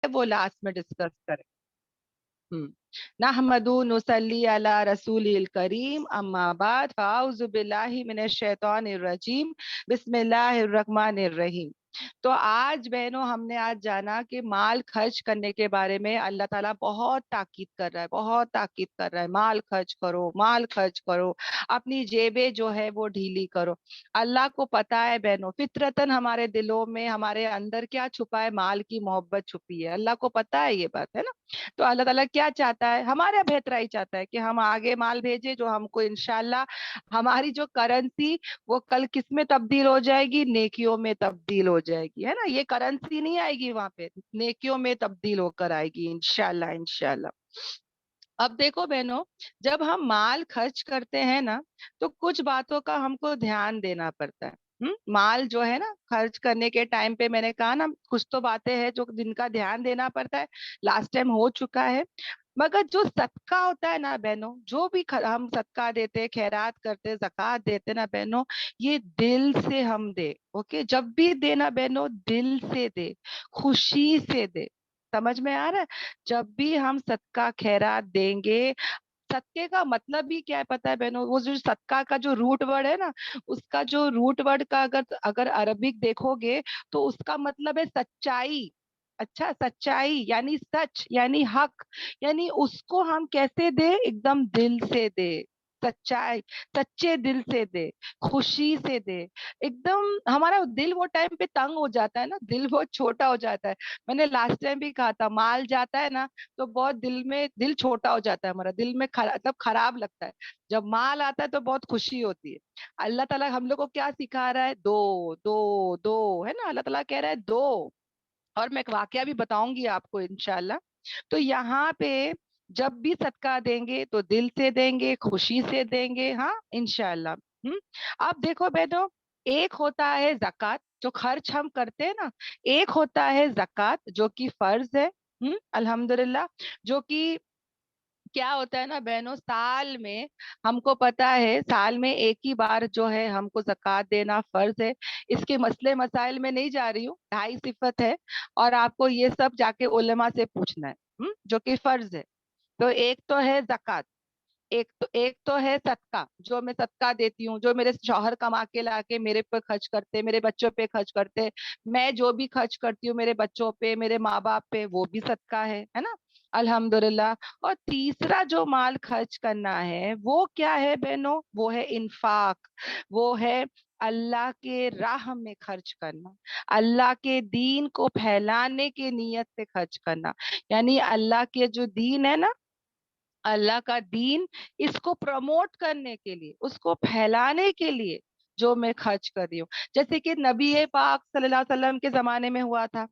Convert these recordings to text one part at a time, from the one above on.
وہ लॉस्ट में डिस्कस करें। नहमदु नुसल्ली अला रसूलिल करीम अम्मा बाद फाउज़ु बिल्लाहि मिनश शैतानिर रजीम बिस्मिल्लाहिर रहमानिर रहीम। तो आज बहनों हमने आज जाना कि माल खर्च करने के बारे में अल्लाह ताला बहुत ताकीद कर रहा है, बहुत ताकीद कर रहा है। माल खर्च करो, माल खर्च करो, अपनी जेबें जो है वो ढीली करो। अल्लाह को पता है बहनों, फितरतन हमारे दिलों में हमारे अंदर क्या छुपा है, माल की मोहब्बत छुपी है। अल्लाह को पता है ये बात, है ना। तो अल्लाह ताला क्या चाहता है, हमारा बेहतराई चाहता है कि हम आगे माल भेजे जो हमको इंशाल्लाह हमारी जो करेंसी वो कल किस में तब्दील हो जाएगी, नेकियों में तब्दील हो जाएगी, है ना। ये करेंसी नहीं आएगी वहां पे, नेकियों में तब्दील होकर आएगी इंशाल्लाह इंशाल्लाह। अब देखो बहनों, जब हम माल खर्च करते हैं ना, तो कुछ बातों का हमको ध्यान देना पड़ता है। माल जो है ना खर्च करने के टाइम पे मैंने कहा ना, कुछ तो बातें हैं जो जिनका ध्यान देना पड़ता है, लास्ट टाइम हो चुका है। मगर जो सदका होता है ना बहनों, जो भी हम सदका देते, खैरात करते, ज़कात देते ना बहनों, ये दिल से हम दे। ओके, जब भी देना बहनों दिल से दे, खुशी से दे। समझ में आ रहा है। जब भी हम सदका खैरात देंगे, सदके का मतलब भी क्या है पता है बहनों, वो जो सदका का जो रूट वर्ड है ना, उसका जो रूट वर्ड का अगर अगर अरबिक देखोगे तो उसका मतलब है सच्चाई। अच्छा, सच्चाई यानी सच यानी हक, यानी उसको हम कैसे दे, एकदम दिल से दे, सच्चाई, सच्चे दिल से दे, खुशी से दे। एकदम हमारा दिल वो टाइम पे तंग हो जाता है ना, दिल बहुत छोटा हो जाता है। मैंने लास्ट टाइम भी कहा था, माल जाता है ना तो बहुत दिल में दिल छोटा हो जाता है, हमारा दिल में मतलब खराब लगता है। जब माल आता है तो बहुत खुशी होती है। अल्लाह ताला हम लोग को क्या सिखा रहा है, दो दो दो, है ना। अल्लाह ताला कह रहा है दो। और मैं एक वाकया भी बताऊंगी आपको इंशाल्लाह। तो यहाँ पे जब भी सदका देंगे तो दिल से देंगे, खुशी से देंगे, हाँ इंशाल्लाह। अब देखो बेटो, एक होता है जक़ात जो खर्च हम करते हैं ना, एक होता है जक़ात जो कि फर्ज है। अल्हम्दुलिल्लाह। जो कि क्या होता है ना बहनों, साल में हमको पता है साल में एक ही बार जो है हमको ज़कात देना फर्ज है। इसके मसले मसाइल में नहीं जा रही हूँ, ढाई सिफत है और आपको ये सब जाके उलेमा से पूछना है। जो कि फर्ज है। तो एक तो है ज़कात, एक तो है सदका जो मैं सदका देती हूँ, जो मेरे शौहर कमा के लाके मेरे पे खर्च करते, मेरे बच्चों पे खर्च करते। मैं जो भी खर्च करती हूँ मेरे बच्चों पे, मेरे माँ बाप पे, वो भी सदका है ना। अल्हम्दुलिल्लाह। और तीसरा जो माल खर्च करना है वो क्या है बहनों, वो है इंफाक। वो है अल्लाह के राह में खर्च करना, अल्लाह के दीन को फैलाने की नीयत से खर्च करना। यानी अल्लाह के जो दीन है ना, अल्लाह का दीन, इसको प्रमोट करने के लिए, उसको फैलाने के लिए जो मैं खर्च कर रही हूँ। जैसे कि नबी पाक सल्लल्लाहु अलैहि वसल्लम के जमाने में हुआ था।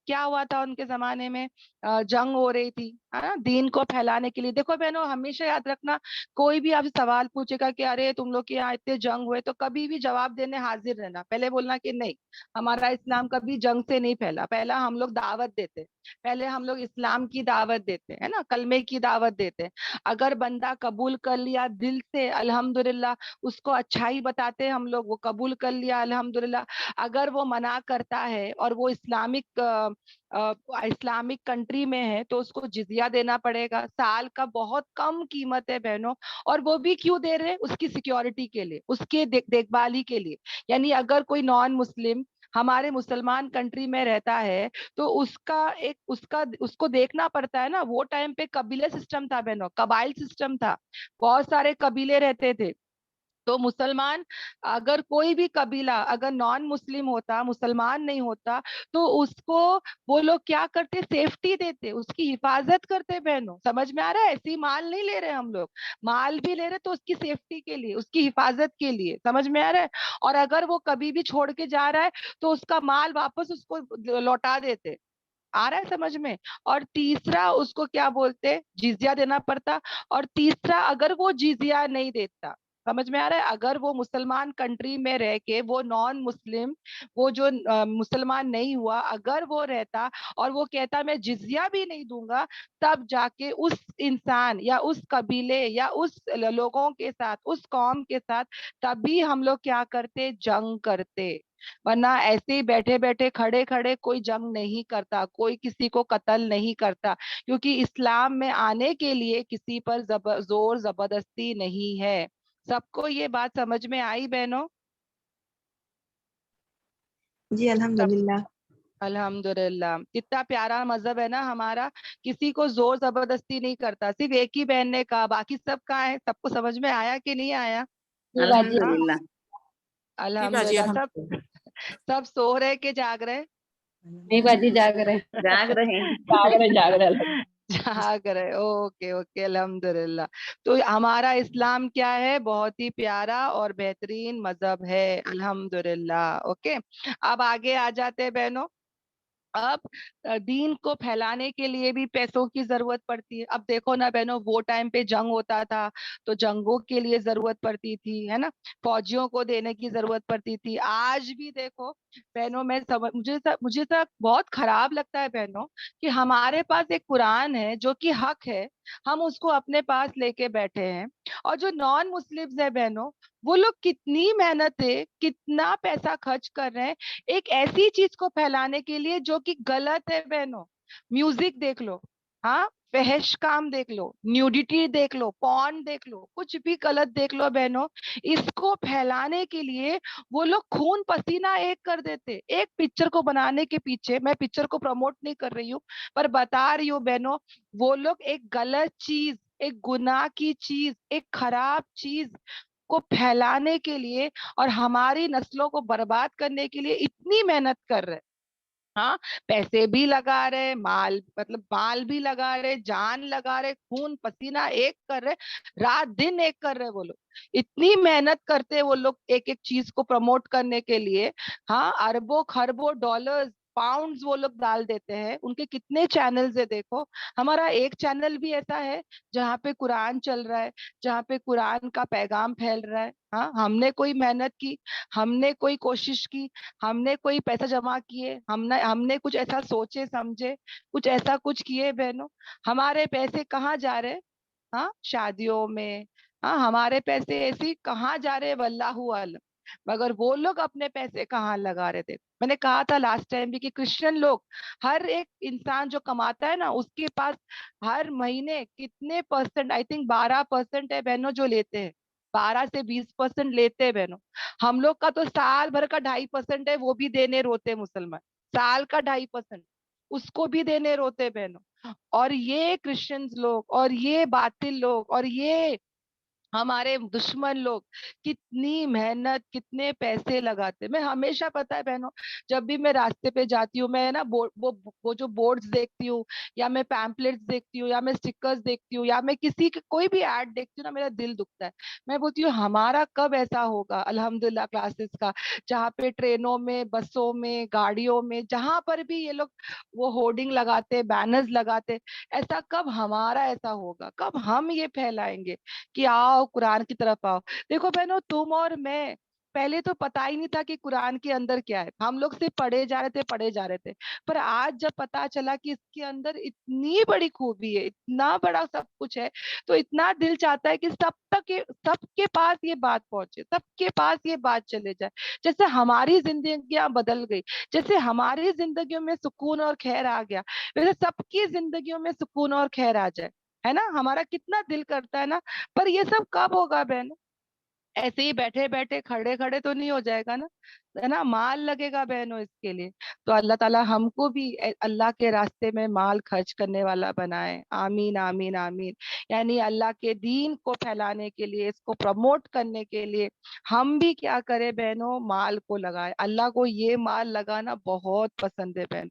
क्या हुआ था उनके जमाने में, जंग हो रही थी, है ना, दीन को फैलाने के लिए। देखो बहनों, हमेशा याद रखना, कोई भी आपसे सवाल पूछेगा कि अरे तुम लोग के यहाँ इतने जंग हुए, तो कभी भी जवाब देने हाजिर रहना। पहले बोलना कि नहीं, हमारा इस्लाम कभी जंग से नहीं फैला, पहला हम लोग दावत देते, पहले हम लोग इस्लाम की दावत देते हैं ना, कलमे की दावत देते हैं। अगर बंदा कबूल कर लिया दिल से अल्हम्दुलिल्लाह, उसको अच्छाई बताते हैं हम लोग, वो कबूल कर लिया अल्हम्दुलिल्लाह। अगर वो मना करता है और वो इस्लामिक कंट्री में है तो उसको जिजिया देना पड़ेगा। साल का बहुत कम कीमत है बहनों। और वो भी क्यों दे रहे हैं, उसकी सिक्योरिटी के लिए, उसके देखभाली के लिए। यानी अगर कोई नॉन मुस्लिम हमारे मुसलमान कंट्री में रहता है तो उसको देखना पड़ता है ना। वो टाइम पे कबीले सिस्टम था बहनों, कबाइल सिस्टम था, बहुत सारे कबीले रहते थे। तो मुसलमान, अगर कोई भी कबीला अगर नॉन मुस्लिम होता, मुसलमान नहीं होता, तो उसको वो लोग क्या करते, सेफ्टी देते, उसकी हिफाजत करते बहनों। समझ में आ रहा है, ऐसी माल नहीं ले रहे हम लोग, माल भी ले रहे तो उसकी सेफ्टी के लिए, उसकी हिफाजत के लिए। समझ में आ रहा है। और अगर वो कभी भी छोड़ के जा रहा है तो उसका माल वापस उसको लौटा देते। आ रहा है समझ में। और तीसरा उसको क्या बोलते, जिजिया देना पड़ता। और तीसरा, अगर वो जिजिया नहीं देता, समझ में आ रहा है, अगर वो मुसलमान कंट्री में रह के, वो नॉन मुस्लिम, वो जो मुसलमान नहीं हुआ, अगर वो रहता और वो कहता मैं जिजिया भी नहीं दूंगा, तब जाके उस इंसान या उस कबीले या उस लोगों के साथ, उस कौम के साथ, तभी हम लोग क्या करते, जंग करते। ورنہ ایسے ہی بیٹھے بیٹھے کھڑے کھڑے کوئی جنگ نہیں کرتا, کوئی کسی کو قتل نہیں کرتا, کیونکہ اسلام میں آنے کے لیے کسی پر زور زبردستی نہیں ہے. سب کو یہ بات سمجھ میں آئی بہنوں؟ جی الحمدللہ. الحمدللہ. کتنا پیارا مذہب ہے نا ہمارا, کسی کو زور زبردستی نہیں کرتا, صرف ایک ہی بہن نے کہا, باقی سب کہاں ہے؟ سب کو سمجھ میں آیا کہ نہیں آیا؟ الحمدللہ. جی باجی الحمدللہ. سب سب سو رہے کہ جاگ رہے؟ نہیں باجی جاگ رہے جاگ رہے ہیں. جاگ رہے جاگ رہے. اوکے اوکے, الحمدللہ. تو ہمارا اسلام کیا ہے؟ بہت ہی پیارا اور بہترین مذہب ہے, الحمدللہ. اوکے, اب آگے آ جاتے ہیں بہنوں. اب دین کو پھیلانے کے لیے بھی پیسوں کی ضرورت پڑتی ہے. اب دیکھو نا بہنوں, وہ ٹائم پہ جنگ ہوتا تھا تو جنگوں کے لیے ضرورت پڑتی تھی, ہے نا, فوجیوں کو دینے کی ضرورت پڑتی تھی. آج بھی دیکھو بہنوں, مجھے بہت خراب لگتا ہے بہنوں کہ ہمارے پاس ایک قرآن ہے جو کہ حق ہے, ہم اس کو اپنے پاس لے کے بیٹھے ہیں, اور جو نان مسلمز ہیں بہنوں, وہ لوگ کتنی محنت ہے, کتنا پیسہ خرچ کر رہے ہیں ایک ایسی چیز کو پھیلانے کے لیے جو کہ غلط ہے بہنوں. میوزک دیکھ لو, ہاں, فحش کام دیکھ لو, نیوڈیٹی دیکھ لو, پورن دیکھ لو, کچھ بھی غلط دیکھ لو بہنوں, اس کو پھیلانے کے لیے وہ لوگ خون پسینہ ایک کر دیتے. ایک پکچر کو بنانے کے پیچھے, میں پکچر کو پروموٹ نہیں کر رہی ہوں پر بتا رہی ہوں بہنوں, وہ لوگ ایک غلط چیز, ایک گناہ کی چیز, ایک خراب چیز کو پھیلانے کے لیے اور ہماری نسلوں کو برباد کرنے کے لیے اتنی محنت کر رہے. ہاں, پیسے بھی لگا رہے, مال بھی لگا رہے, جان لگا رہے, خون پسینہ ایک کر رہے, رات دن ایک کر رہے. وہ لوگ اتنی محنت کرتے, وہ لوگ ایک ایک چیز کو پروموٹ کرنے کے لیے. ہاں, اربوں خربوں ڈالرز پاؤنڈز وہ لوگ ڈال دیتے ہیں. ان کے کتنے چینلز ہے دیکھو. ہمارا ایک چینل بھی ایسا ہے جہاں پہ قرآن چل رہا ہے, جہاں پہ قرآن کا پیغام پھیل رہا ہے. ہاں, ہم نے کوئی محنت کی, ہم نے کوئی کوشش کی, ہم نے کوئی پیسہ جمع کیے, ہم نے کچھ ایسا سوچے سمجھے, کچھ ایسا کچھ کیے بہنوں. ہمارے پیسے کہاں جا رہے؟ ہاں, شادیوں میں. ہاں, ہمارے پیسے ایسی کہاں جا رہے واللہ عالم. مگر وہ لوگ اپنے پیسے کہاں لگا رہے تھے. میں نے کہا تھا لاسٹ ٹائم بھی کہ کرسچن لوگ, ہر ایک انسان جو کماتا ہے نا, اس کے پاس ہر مہینے کتنے پرسنٹ, آئی تھنک 12% ہے بہنوں جو لیتے ہیں, 12 سے 20% لیتے ہیں بہنوں. ہم لوگ کا تو سال بھر کا 2.5% ہے, وہ بھی دینے روتے مسلمان. سال کا 2.5% اس کو بھی دینے روتے بہنوں. اور یہ کرسچنز لوگ, اور یہ باطل لوگ, اور یہ ہمارے دشمن لوگ کتنی محنت, کتنے پیسے لگاتے. میں ہمیشہ, پتا ہے بہنوں, جب بھی میں راستے پہ جاتی ہوں, میں نا وہ جو بورڈز دیکھتی ہوں, یا میں پیمپلیٹس دیکھتی ہوں, یا میں اسٹکرز دیکھتی ہوں, یا میں کسی کے کوئی بھی ایڈ دیکھتی ہوں نا, میرا دل دکھتا ہے. میں بولتی ہوں ہمارا کب ایسا ہوگا الحمدللہ کلاسز کا, جہاں پہ ٹرینوں میں, بسوں میں, گاڑیوں میں, جہاں پر بھی یہ لوگ وہ ہورڈنگ لگاتے, بینرز لگاتے, ایسا کب ہمارا ایسا ہوگا, کب ہم یہ پھیلائیں گے کہ آؤ قرآن کی طرف آؤ. دیکھو بہنوں, تم اور میں پہلے تو پتا ہی نہیں تھا کہ قرآن کے اندر کیا ہے, ہم لوگ صرف پڑھے جا رہے تھے. پر آج جب پتا چلا کہ اس کے اندر اتنی بڑی خوبی ہے, اتنا بڑا سب کچھ ہے, تو اتنا دل چاہتا ہے کہ سب کے پاس یہ بات پہنچے, سب کے پاس یہ بات چلے جائے. جیسے ہماری زندگیاں بدل گئی, جیسے ہماری زندگیوں میں سکون اور خیر آ گیا, ویسے سب کی زندگیوں میں سکون اور خیر آ جائے, ہے نا. ہمارا کتنا دل کرتا ہے نا. پر یہ سب کب ہوگا بہن؟ ایسے ہی بیٹھے بیٹھے کھڑے کھڑے تو نہیں ہو جائے گا نا, ہے نا, مال لگے گا بہنوں اس کے لیے. تو اللہ تعالیٰ ہم کو بھی اللہ کے راستے میں مال خرچ کرنے والا بنائے. آمین آمین آمین. یعنی اللہ کے دین کو پھیلانے کے لیے, اس کو پروموٹ کرنے کے لیے ہم بھی کیا کریں بہنوں, مال کو لگائے. اللہ کو یہ مال لگانا بہت پسند ہے بہن,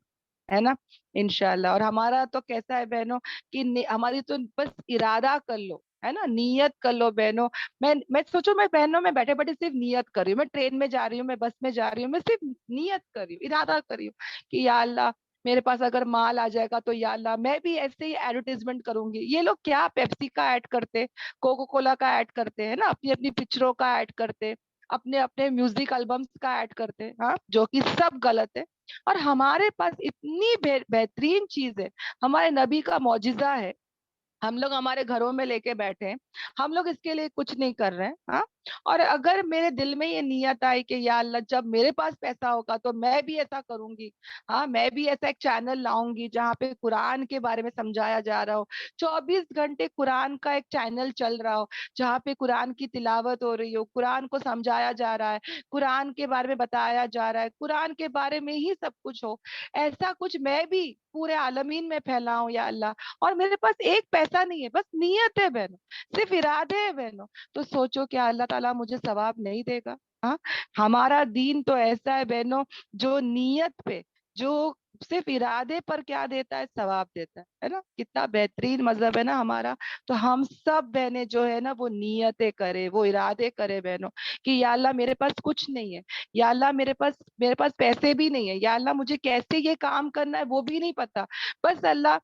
ہے نا, انشاءاللہ. اور ہمارا تو کیسا ہے بہنوں کہ ہماری تو بس ارادہ کر لو, ہے نا, نیت کر لو بہنوں. میں سوچو, میں بہنوں میں بیٹھے بیٹھے صرف نیت کر رہی ہوں, میں ٹرین میں جا رہی ہوں, میں بس میں جا رہی ہوں, میں صرف نیت کر رہی ہوں, ارادہ کر رہی ہوں کہ یا اللہ میرے پاس اگر مال آ جائے گا تو یا اللہ میں بھی ایسے ہی ایڈورٹیزمنٹ کروں گی. یہ لوگ کیا پیپسی کا ایڈ کرتے, کوکو کولا کا ایڈ کرتے ہیں نا, اپنی اپنی پکچروں کا ایڈ کرتے, اپنے اپنے میوزک البمس کا ایڈ کرتے, ہاں, جو کہ سب غلط ہے. اور ہمارے پاس اتنی بہترین چیز ہے, ہمارے نبی کا معجزہ ہے, ہم لوگ ہمارے گھروں میں لے کے بیٹھے ہیں, ہم لوگ اس کے لیے کچھ نہیں کر رہے ہیں. ہاں, اور اگر میرے دل میں یہ نیت آئی کہ یا اللہ جب میرے پاس پیسہ ہوگا تو میں بھی ایسا کروں گی، ہاں میں بھی ایسا ایک چینل لاؤں گی جہاں پہ قرآن کے بارے میں سمجھایا جا رہا ہو، 24 گھنٹے قرآن کا ایک چینل چل رہا ہو جہاں پہ قرآن کی تلاوت ہو رہی ہو، قرآن کو سمجھایا جا رہا ہے، قرآن کے بارے میں بتایا جا رہا ہے، قرآن کے بارے میں ہی سب کچھ ہو، ایسا کچھ میں بھی پورے عالمین میں پھیلاؤں یا اللہ۔ اور میرے پاس ایک پیسہ نہیں ہے، بس نیت ہے بہنوں، صرف ارادے ہیں بہنوں، تو سوچو کہ اللہ تعالیٰ مجھے ثواب نہیں دے گا؟ ہاں، ہمارا دین تو ایسا ہے بہنوں جو نیت پہ، جو صرف ارادے پر کیا دیتا ہے؟ ثواب دیتا ہے نا؟ کتنا بہترین مذہب ہے نا ہمارا۔ تو ہم سب بہنیں جو ہے نا وہ نیتیں کرے، وہ ارادے کرے بہنوں کہ یا اللہ میرے پاس کچھ نہیں ہے، یا اللہ میرے پاس پیسے بھی نہیں ہے، یا اللہ مجھے کیسے یہ کام کرنا ہے وہ بھی نہیں پتا، بس اللہ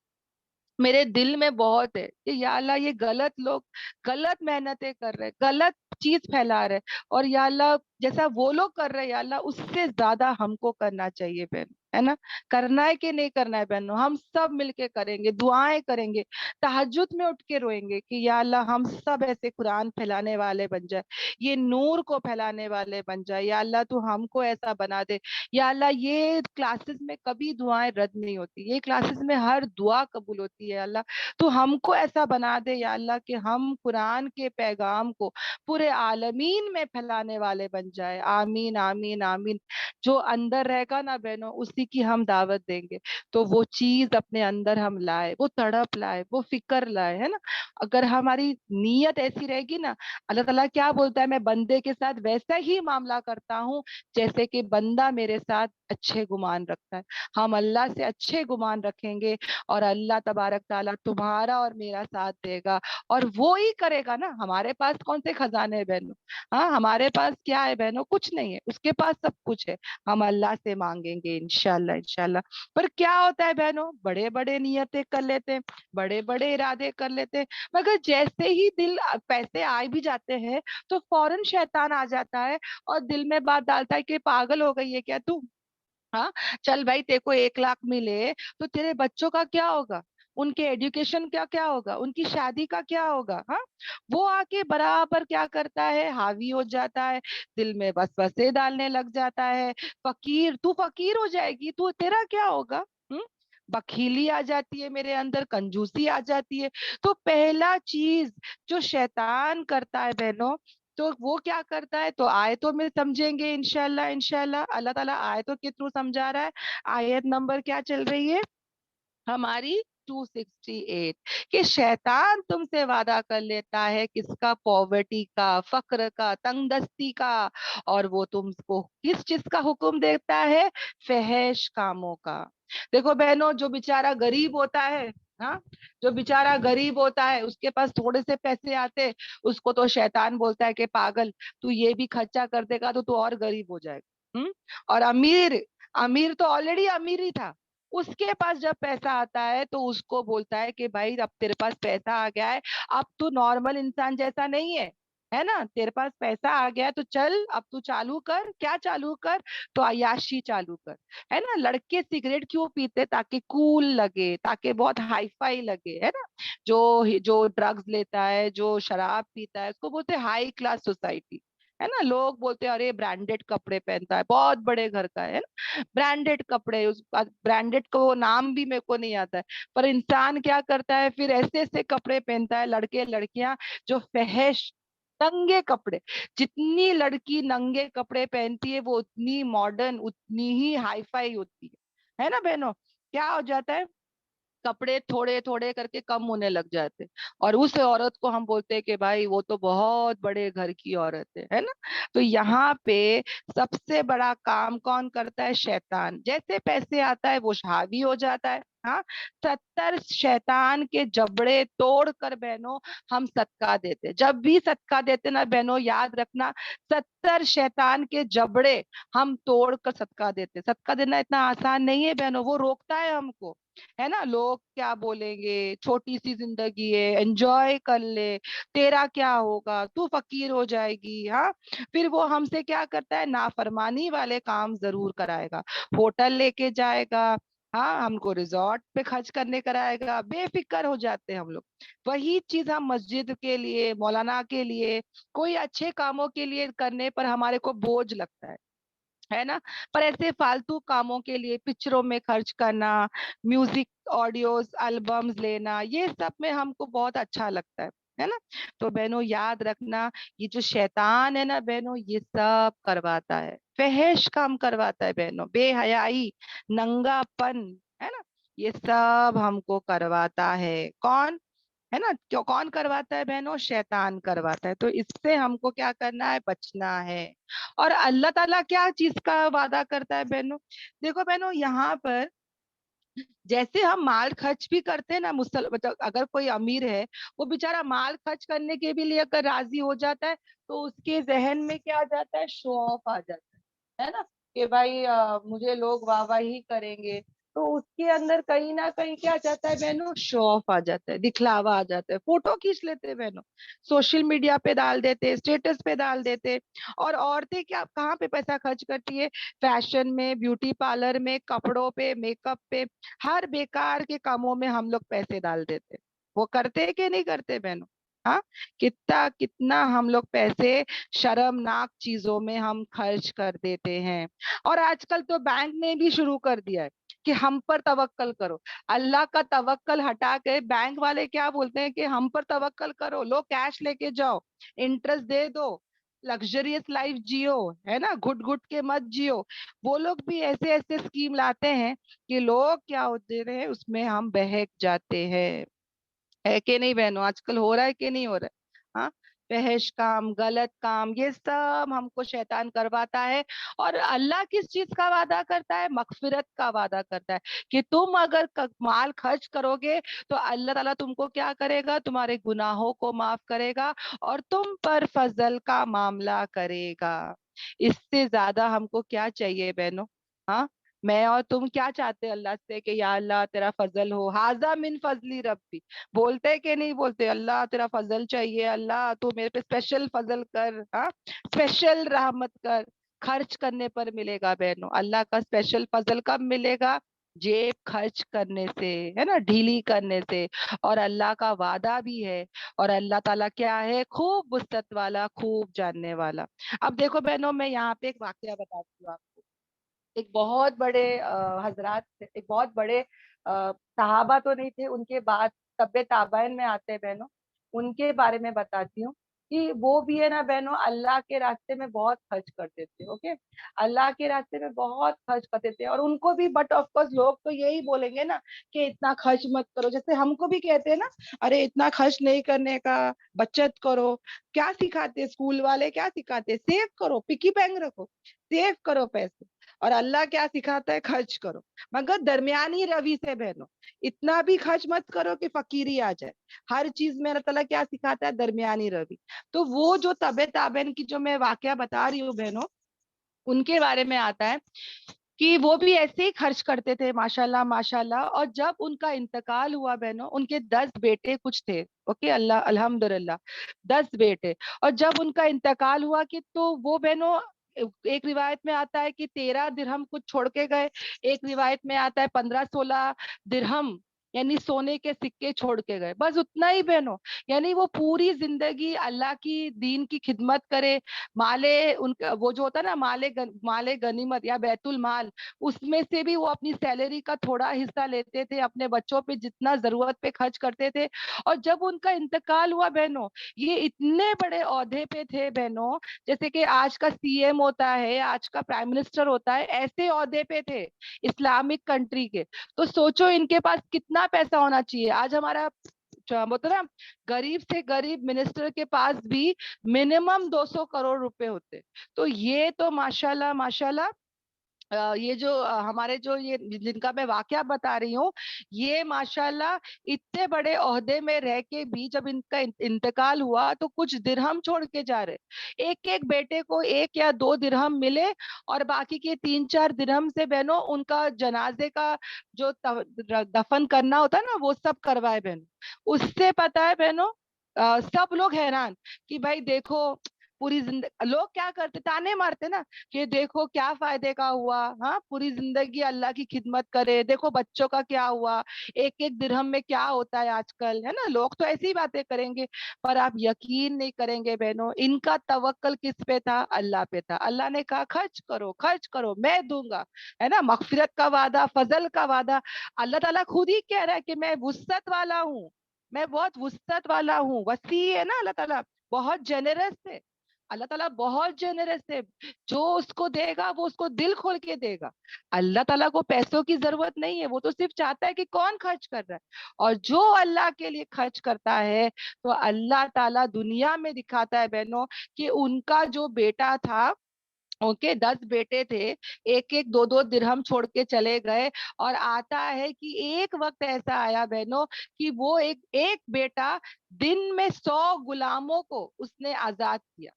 میرے دل میں بہت ہے کہ یا اللہ یہ غلط لوگ غلط محنتیں کر رہے، غلط چیز پھیلا رہے، اور یا اللہ جیسا وہ لوگ کر رہے یا اللہ اس سے زیادہ ہم کو کرنا چاہیے بہن، ہے نا؟ کرنا ہے کہ نہیں کرنا ہے بہنوں؟ ہم سب مل کے کریں گے، دعائیں کریں گے، تہجد میں اٹھ کے روئیں گے کہ یا اللہ ہم سب ایسے قرآن پھیلانے والے بن جائے، یہ نور کو پھیلانے والے بن جائے، یا اللہ تو ہم کو ایسا بنا دے، یا اللہ یہ کلاسز میں کبھی دعائیں رد نہیں ہوتی، یہ کلاسز میں ہر دعا قبول ہوتی ہے اللہ، تو ہم کو ایسا بنا دے یا اللہ کہ ہم قرآن کے پیغام کو پورے عالمین میں پھیلانے والے بن جائے۔ آمین آمین آمین۔ جو اندر رہے گا نا بہنوں اسی کی ہم دعوت دیں گے، تو وہ چیز اپنے اندر ہم لائے، وہ تڑپ لائے، وہ فکر لائے، ہے نا؟ اگر ہماری نیت ایسی رہے گی نا، اللہ تعالیٰ کیا بولتا ہے؟ میں بندے کے ساتھ ویسا ہی معاملہ کرتا ہوں جیسے کہ بندہ میرے ساتھ اچھے گمان رکھتا ہے۔ ہم اللہ سے اچھے گمان رکھیں گے اور اللہ تبارک تعالیٰ تمہارا اور میرا ساتھ دے گا، اور وہ ہی کرے گا نا۔ ہمارے پاس کون سے خزانے ہیں بہنوں؟ ہاں ہمارے پاس کیا ہے بہنوں؟ کچھ نہیں ہے، اس کے پاس سب کچھ ہے، ہم اللہ سے مانگیں گے انشاءاللہ انشاءاللہ۔ پر کیا ہوتا ہے بہنوں؟ بڑے بڑے نیتیں کر لیتے ہیں، بڑے بڑے ارادے کر لیتے ہیں، مگر جیسے ہی دل پیسے آئے بھی جاتے ہیں تو فوراً شیطان آ جاتا ہے اور دل میں بات ڈالتا ہے کہ پاگل ہو گئی ہے کیا تو؟ ہاں، چل بھائی تیرے کو 1 لاکھ ملے تو تیرے بچوں کا کیا ہوگا؟ ان کے ایڈوکیشن کا کیا ہوگا؟ ان کی شادی کا کیا ہوگا؟ ہاں، وہ آ کے برابر کیا کرتا ہے؟ حاوی ہو جاتا ہے، دل میں وسوسے ڈالنے لگ جاتا ہے، تو فقیر ہو جائے گی، تو تیرا کیا ہوگا؟ ہم؟ بخیلی آ جاتی ہے میرے اندر، کنجوسی آ جاتی ہے۔ تو پہلا چیز جو شیطان کرتا ہے بہنوں، تو وہ کیا کرتا ہے؟ تو آیتوں میں سمجھیں گے انشاءاللہ انشاءاللہ۔ اللہ تعالیٰ آیتوں کے تھرو سمجھا رہا ہے۔ آیت نمبر کیا چل رہی ہے ہماری؟ 268، کہ شیطان تم سے وعدہ کر لیتا ہے کس کا؟ پاورٹی کا، فقر کا، تنگ دستی کا، اور وہ تم کو کس چیز کا حکم دیتا ہے؟ فحش کاموں کا۔ دیکھو بہنوں جو بیچارہ غریب ہوتا ہے، ہاں جو بیچارہ غریب ہوتا ہے اس کے پاس تھوڑے سے پیسے آتے، اس کو تو شیطان بولتا ہے کہ پاگل تو یہ بھی خرچہ کر دے گا تو اور غریب ہو جائے گا۔ اور امیر، امیر تو آلریڈی امیر ہی تھا، اس کے پاس جب پیسہ آتا ہے تو اس کو بولتا ہے کہ بھائی اب تیرے پاس پیسہ آ گیا ہے، اب تو نارمل انسان جیسا نہیں ہے نا؟ تیرے پاس پیسہ آ گیا ہے تو چل اب تو چالو کر، کیا چالو کر؟ تو عیاشی چالو کر، ہے نا؟ لڑکے سگریٹ کیوں پیتے؟ تاکہ کول لگے، تاکہ بہت ہائی فائی لگے، ہے نا؟ جو ڈرگز لیتا ہے، جو شراب پیتا ہے، اس کو بولتے ہائی کلاس سوسائٹی، ہے نا؟ لوگ بولتے ہیں ارے برانڈیڈ کپڑے پہنتا ہے، بہت بڑے گھر کا ہے نا، برانڈیڈ کپڑے، اس برانڈیڈ کو نام بھی میرے کو نہیں آتا ہے، پر انسان کیا کرتا ہے پھر؟ ایسے ایسے کپڑے پہنتا ہے، لڑکے لڑکیاں جو فحش ننگے کپڑے، جتنی لڑکی ننگے کپڑے پہنتی ہے وہ اتنی ماڈرن، اتنی ہی ہائی فائی ہوتی ہے نا بہنوں؟ کیا ہو جاتا ہے؟ کپڑے تھوڑے تھوڑے کر کے کم ہونے لگ جاتے، اور اس عورت کو ہم بولتے ہیں کہ بھائی وہ تو بہت بڑے گھر کی عورت ہے نا؟ تو یہاں پہ سب سے بڑا کام کون کرتا ہے؟ شیطان۔ جیسے پیسے آتا ہے وہ حاوی ہو جاتا ہے، ہاں 70 شیطان کے جبڑے توڑ کر بہنوں ہم صدقہ دیتے، جب بھی صدقہ دیتے نا بہنوں یاد رکھنا 70 شیطان کے جبڑے ہم توڑ کر صدقہ دیتے۔ صدقہ دینا اتنا آسان نہیں ہے بہنوں، وہ روکتا ہے ہم کو، ہے نا؟ لوگ کیا بولیں گے؟ چھوٹی سی زندگی ہے، انجوائے کر لے، تیرا کیا ہوگا؟ تو فقیر ہو جائے گی، ہاں؟ پھر وہ ہم سے کیا کرتا ہے؟ نافرمانی والے کام ضرور کرائے گا، ہوٹل لے کے جائے گا، हाँ, हमको रिजॉर्ट पे खर्च करने कराएगा, बेफिक्र हो जाते हैं हम लोग। वही चीज हम मस्जिद के लिए, मौलाना के लिए, कोई अच्छे कामों के लिए करने पर हमारे को बोझ लगता है ना। पर ऐसे फालतू कामों के लिए पिक्चरों में खर्च करना, म्यूजिक ऑडियोज एल्बम्स लेना, ये सब में हमको बहुत अच्छा लगता है ना। तो बहनों याद रखना, ये जो शैतान है ना बहनों, ये सब करवाता है, फहश काम करवाता है बहनों, बेहयाई, नंगापन, है ना, ये सब हमको करवाता है। कौन है ना, क्यों कौन करवाता है बहनों? शैतान करवाता है। तो इससे हमको क्या करना है? बचना है। और अल्लाह ताला क्या चीज का वादा करता है बहनों? देखो बहनों, यहाँ पर जैसे हम माल खर्च भी करते हैं ना, मतलब अगर कोई अमीर है, वो बेचारा माल खर्च करने के भी लिए अगर राजी हो जाता है, तो उसके जहन में क्या आ जाता है? शो ऑफ आ जाता है ना, कि भाई मुझे लोग वाह वाह ही करेंगे। तो उसके अंदर कहीं ना कहीं क्या आ जाता है बहनों? शो ऑफ आ जाता है, दिखलावा आ जाता है, फोटो खींच लेते हैं बहनों, सोशल मीडिया पे डाल देते, स्टेटस पे डाल देते। और औरतें क्या कहाँ पे पैसा खर्च करती है? फैशन में, ब्यूटी पार्लर में, कपड़ों पे, मेकअप पे, हर बेकार के कामों में हम लोग पैसे डाल देते। वो करते कि नहीं करते बहनों? हाँ, कितना कितना हम लोग पैसे शर्मनाक चीजों में हम खर्च कर देते हैं। और आजकल तो बैंक ने भी शुरू कर दिया है कि हम पर तवक्कल करो। अल्लाह का तवक्कल हटा के बैंक वाले क्या बोलते हैं कि हम पर तवक्कल करो, लो कैश लेके जाओ, इंटरेस्ट दे दो, लग्जरियस लाइफ जियो, है ना, घुट घुट के मत जियो। वो लोग भी ऐसे ऐसे स्कीम लाते हैं कि लोग क्या होते रहे, उसमें हम बहक जाते हैं। है कि नहीं बहनों? आजकल हो रहा है कि नहीं हो रहा है? हाँ, फहश काम, गलत काम, ये सब हमको शैतान करवाता है। और अल्लाह किस चीज का वादा करता है? मगफिरत का वादा करता है, कि तुम अगर माल खर्च करोगे तो अल्लाह ताला तुमको क्या करेगा? तुम्हारे गुनाहों को माफ करेगा और तुम पर फजल का मामला करेगा। इससे ज्यादा हमको क्या चाहिए बहनों? हाँ, मैं और तुम क्या चाहते हैं अल्लाह से? कि या अल्लाह तेरा फजल हो, हाजा मिन फजली रब्बी, बोलते हैं कि नहीं बोलते? अल्लाह तेरा फजल चाहिए, अल्लाह तू मेरे पे स्पेशल फजल कर, हाँ, स्पेशल रहमत कर। खर्च करने पर मिलेगा बहनों, अल्लाह का स्पेशल फजल कब मिलेगा? जेब खर्च करने से, है ना, ढीली करने से। और अल्लाह का वादा भी है, और अल्लाह ताला क्या है? खूब वुसअत वाला, खूब जानने वाला। अब देखो बहनों, मैं यहाँ पे एक वाकया बताती हूँ आपको। एक बहुत बड़े हजरात थे, एक बहुत बड़े सहाबा तो नहीं थे, उनके बाद तबे ताबाइन में आते हैं बहनों, उनके बारे में बताती हूँ कि वो भी है ना बहनों, अल्लाह के रास्ते में बहुत खर्च करते थे। ओके, अल्लाह के रास्ते में बहुत खर्च करते थे। और उनको भी, बट ऑफ कोर्स लोग तो यही बोलेंगे ना कि इतना खर्च मत करो, जैसे हमको भी कहते हैं ना, अरे इतना खर्च नहीं करने का, बचत करो। क्या सिखाते स्कूल वाले? क्या सिखाते? सेव करो, पिकी बैंक रखो, सेव करो पैसे। और अल्लाह क्या सिखाता है? खर्च करो, मगर दरमियानी रवि से बहनों। इतना भी खर्च मत करो कि फकीरी आ जाए। हर चीज में अल्लाह ताला क्या सिखाता है? दरमियानी रवि। तो वो जो तबे ताबेन की जो मैं वाकया बता रही हूँ बहनों, उनके बारे में आता है कि वो भी ऐसे ही खर्च करते थे, माशाल्लाह माशाल्लाह। और जब उनका इंतकाल हुआ बहनों, उनके 10 बेटे कुछ थे। ओके, अल्लाह अल्हम्दुलिल्लाह, 10 बेटे। और जब उनका इंतकाल हुआ कि तो वो बहनों, एक रिवायत में आता है कि 13 दिरहम कुछ छोड़ के गए, एक रिवायत में आता है 15-16 दिरहम, यानी सोने के सिक्के छोड़ के गए, बस उतना ही बहनों। यानी वो पूरी जिंदगी अल्लाह की दीन की खिदमत करे। माले उनका वो जो होता है ना, माले गनीमत या बैतुल माल, उसमें से भी वो अपनी सैलरी का थोड़ा हिस्सा लेते थे, अपने बच्चों पे जितना जरूरत पे खर्च करते थे। और जब उनका इंतकाल हुआ बहनों, ये इतने बड़े ओहदे पे थे बहनों, जैसे कि आज का सीएम होता है, आज का प्राइम मिनिस्टर होता है, ऐसे ओहदे पे थे इस्लामिक कंट्री के। तो सोचो इनके पास कितना पैसा होना चाहिए। आज हमारा मतलब ना, गरीब से गरीब मिनिस्टर के पास भी मिनिमम 200 करोड़ रुपए होते। तो ये तो माशाल्लाह माशाल्लाह, ये जो हमारे जो ये जिनका मैं वाकया बता रही हूँ, ये माशाल्लाह इतने बड़े ओहदे में रह के भी जब इनका इंतकाल हुआ, तो कुछ दिरहम छोड़ के जा रहे। एक एक बेटे को 1 या 2 दिरहम मिले, और बाकी के 3-4 दिरहम से बहनों उनका जनाजे का जो दफन करना होता है ना, वो सब करवाए बहनों। उससे पता है बहनों, सब लोग हैरान कि भाई देखो, पूरी जिंदगी लोग क्या करते, ताने मारते ना कि देखो क्या फायदे का हुआ, हाँ पूरी जिंदगी अल्लाह की खिदमत करे, देखो बच्चों का क्या हुआ, एक एक दिरहम में क्या होता है आजकल, है ना, लोग तो ऐसी बातें करेंगे। पर आप यकीन नहीं करेंगे बहनों, इनका तवक्कल किस पे था? अल्लाह पे था। अल्लाह ने कहा खर्च करो मैं दूंगा, है ना, मगफिरत का वादा, फजल का वादा। अल्लाह ताला खुद ही कह रहा है कि मैं वुसअत वाला हूँ, मैं बहुत वुसअत वाला हूँ। वसी है ना अल्लाह ताला, बहुत जेनरस है। अल्लाह ताला बहुत जेनरस है, जो उसको देगा वो उसको दिल खोल के देगा। अल्लाह ताला को पैसों की जरूरत नहीं है, वो तो सिर्फ चाहता है कि कौन खर्च कर रहा है। और जो अल्लाह के लिए खर्च करता है तो अल्लाह ताला दुनिया में दिखाता है बहनों कि उनका जो बेटा था, ओके 10 बेटे थे, एक एक दो दो दिरहम छोड़ के चले गए। और आता है कि एक वक्त ऐसा आया बहनों कि वो एक एक बेटा दिन में 100 गुलामों को उसने आजाद किया।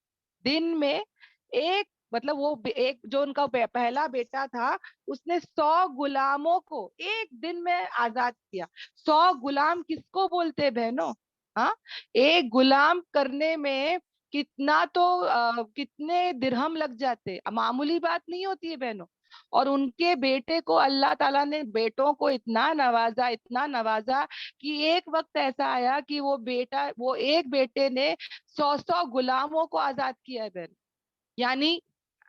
दिन में एक, मतलब वो एक जो उनका पहला बेटा था, उसने 100 गुलामों को एक दिन में आजाद किया। 100 गुलाम किसको बोलते हैं बहनों? हाँ, एक गुलाम करने में कितना तो कितने दिरहम लग जाते, मामूली बात नहीं होती है बहनों। और उनके बेटे को अल्लाह ताला ने बेटों को इतना नवाजा, इतना नवाजा कि एक वक्त ऐसा आया कि वो एक बेटे ने 100 गुलामों को आजाद किया है बहन। यानी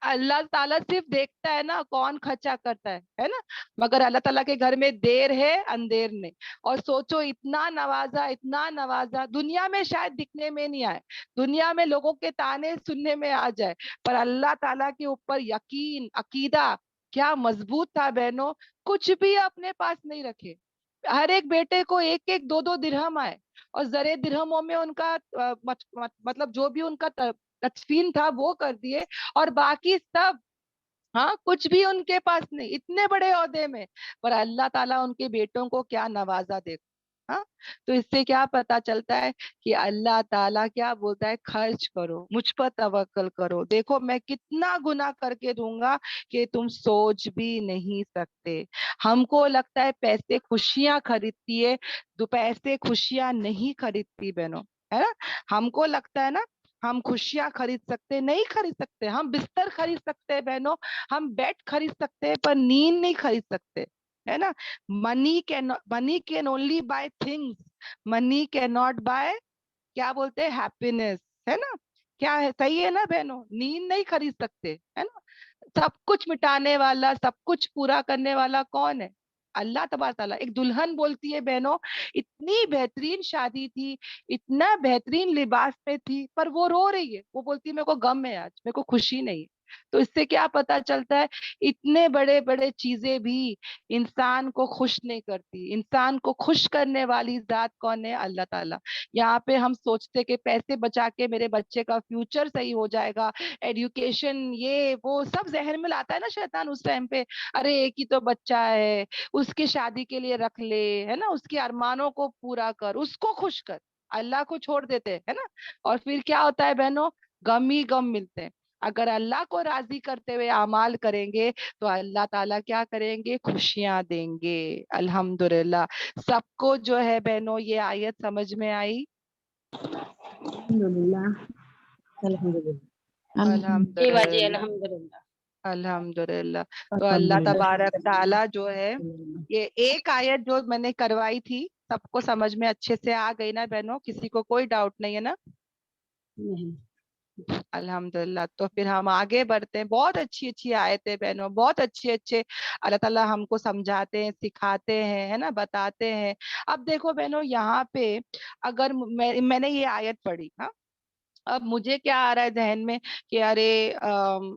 अल्लाह ताला सिर्फ देखता है ना कौन खर्चा करता है ना, मगर अल्लाह ताला के घर में देर है अंधेर नहीं। और सोचो इतना नवाजा, इतना नवाजा, दुनिया में शायद दिखने में नहीं आए, दुनिया में लोगों के ताने सुनने में आ जाए, पर अल्लाह ताला के ऊपर यकीन, अकीदा क्या मजबूत था बहनों। कुछ भी अपने पास नहीं रखे, हर एक बेटे को एक एक दो दो दिरहम आए, और जरे दिरहमों में उनका मतलब जो भी उनका तदफीन था वो कर दिए, और बाकी सब, हाँ कुछ भी उनके पास नहीं, इतने बड़े ओहदे में, पर अल्लाह ताला उनके बेटों को क्या नवाजा, देखो। हाँ, तो इससे क्या पता चलता है कि अल्लाह ताला क्या बोलता है, खर्च करो, मुझ पर तवक्कल करो, देखो मैं कितना गुना करके दूंगा कि तुम सोच भी नहीं सकते। हमको लगता है पैसे खुशियां खरीदती है, तो पैसे खुशियां नहीं खरीदती बहनों, है ना। हमको लगता है ना हम खुशियां खरीद सकते, नहीं खरीद सकते। हम बिस्तर खरीद सकते हैं बहनों, हम बेड खरीद सकते हैं, पर नींद नहीं खरीद सकते, है ना। Money can only buy things, money can not buy, क्या बोलते हैं, हैप्पीनेस, है ना। क्या है, सही है ना बहनों, नींद नहीं खरीद सकते, है ना। सब कुछ मिटाने वाला, सब कुछ पूरा करने वाला कौन है? अल्लाह तबारक ताला। एक दुल्हन बोलती है बहनों, इतनी बेहतरीन शादी थी, इतना बेहतरीन लिबास में थी, पर वो रो रही है, वो बोलती है मेरे को गम है, आज मेरे को खुशी नहीं है। तो इससे क्या पता चलता है, इतने बड़े बड़े चीजें भी इंसान को खुश नहीं करती। इंसान को खुश करने वाली जात कौन है? अल्लाह ताला। यहाँ पे हम सोचते कि पैसे बचा के मेरे बच्चे का फ्यूचर सही हो जाएगा, एजुकेशन, ये वो सब जहन में लाता है ना शैतान उस टाइम पे। अरे एक ही तो बच्चा है, उसकी शादी के लिए रख ले, है ना, उसके अरमानों को पूरा कर, उसको खुश कर। अल्लाह को छोड़ देते हैं, है ना। और फिर क्या होता है बहनों, गम ही गम मिलते हैं। अगर अल्लाह को राजी करते हुए अमाल करेंगे तो अल्लाह ताला क्या करेंगे, खुशियां देंगे। अल्हम्दुलिल्लाह। सबको जो है बहनों ये आयत समझ में आई? अल्हम्दुलिल्लाह। अल्हम्दुलिल्लाह। जी बाजी अल्हम्दुलिल्लाह। अल्हम्दुलिल्लाह। अल्हम्दुलिल्लाह। तो अल्लाह अल्हम्दुलिल्लाह। तबारक ताला जो है, ये एक आयत जो मैंने करवाई थी, सबको समझ में अच्छे से आ गई ना बहनों? किसी को कोई डाउट नहीं है ना? नहीं। अल्हम्दुलिल्लाह। तो फिर हम आगे बढ़ते हैं। बहुत अच्छी अच्छी आयतें बहनों, बहुत अच्छे अच्छे अल्लाह ताला हमको समझाते हैं, सिखाते हैं, है ना, बताते हैं। अब देखो बहनों, यहाँ पे अगर मैंने ये आयत पढ़ी, हाँ, अब मुझे क्या आ रहा है जहन में कि अरे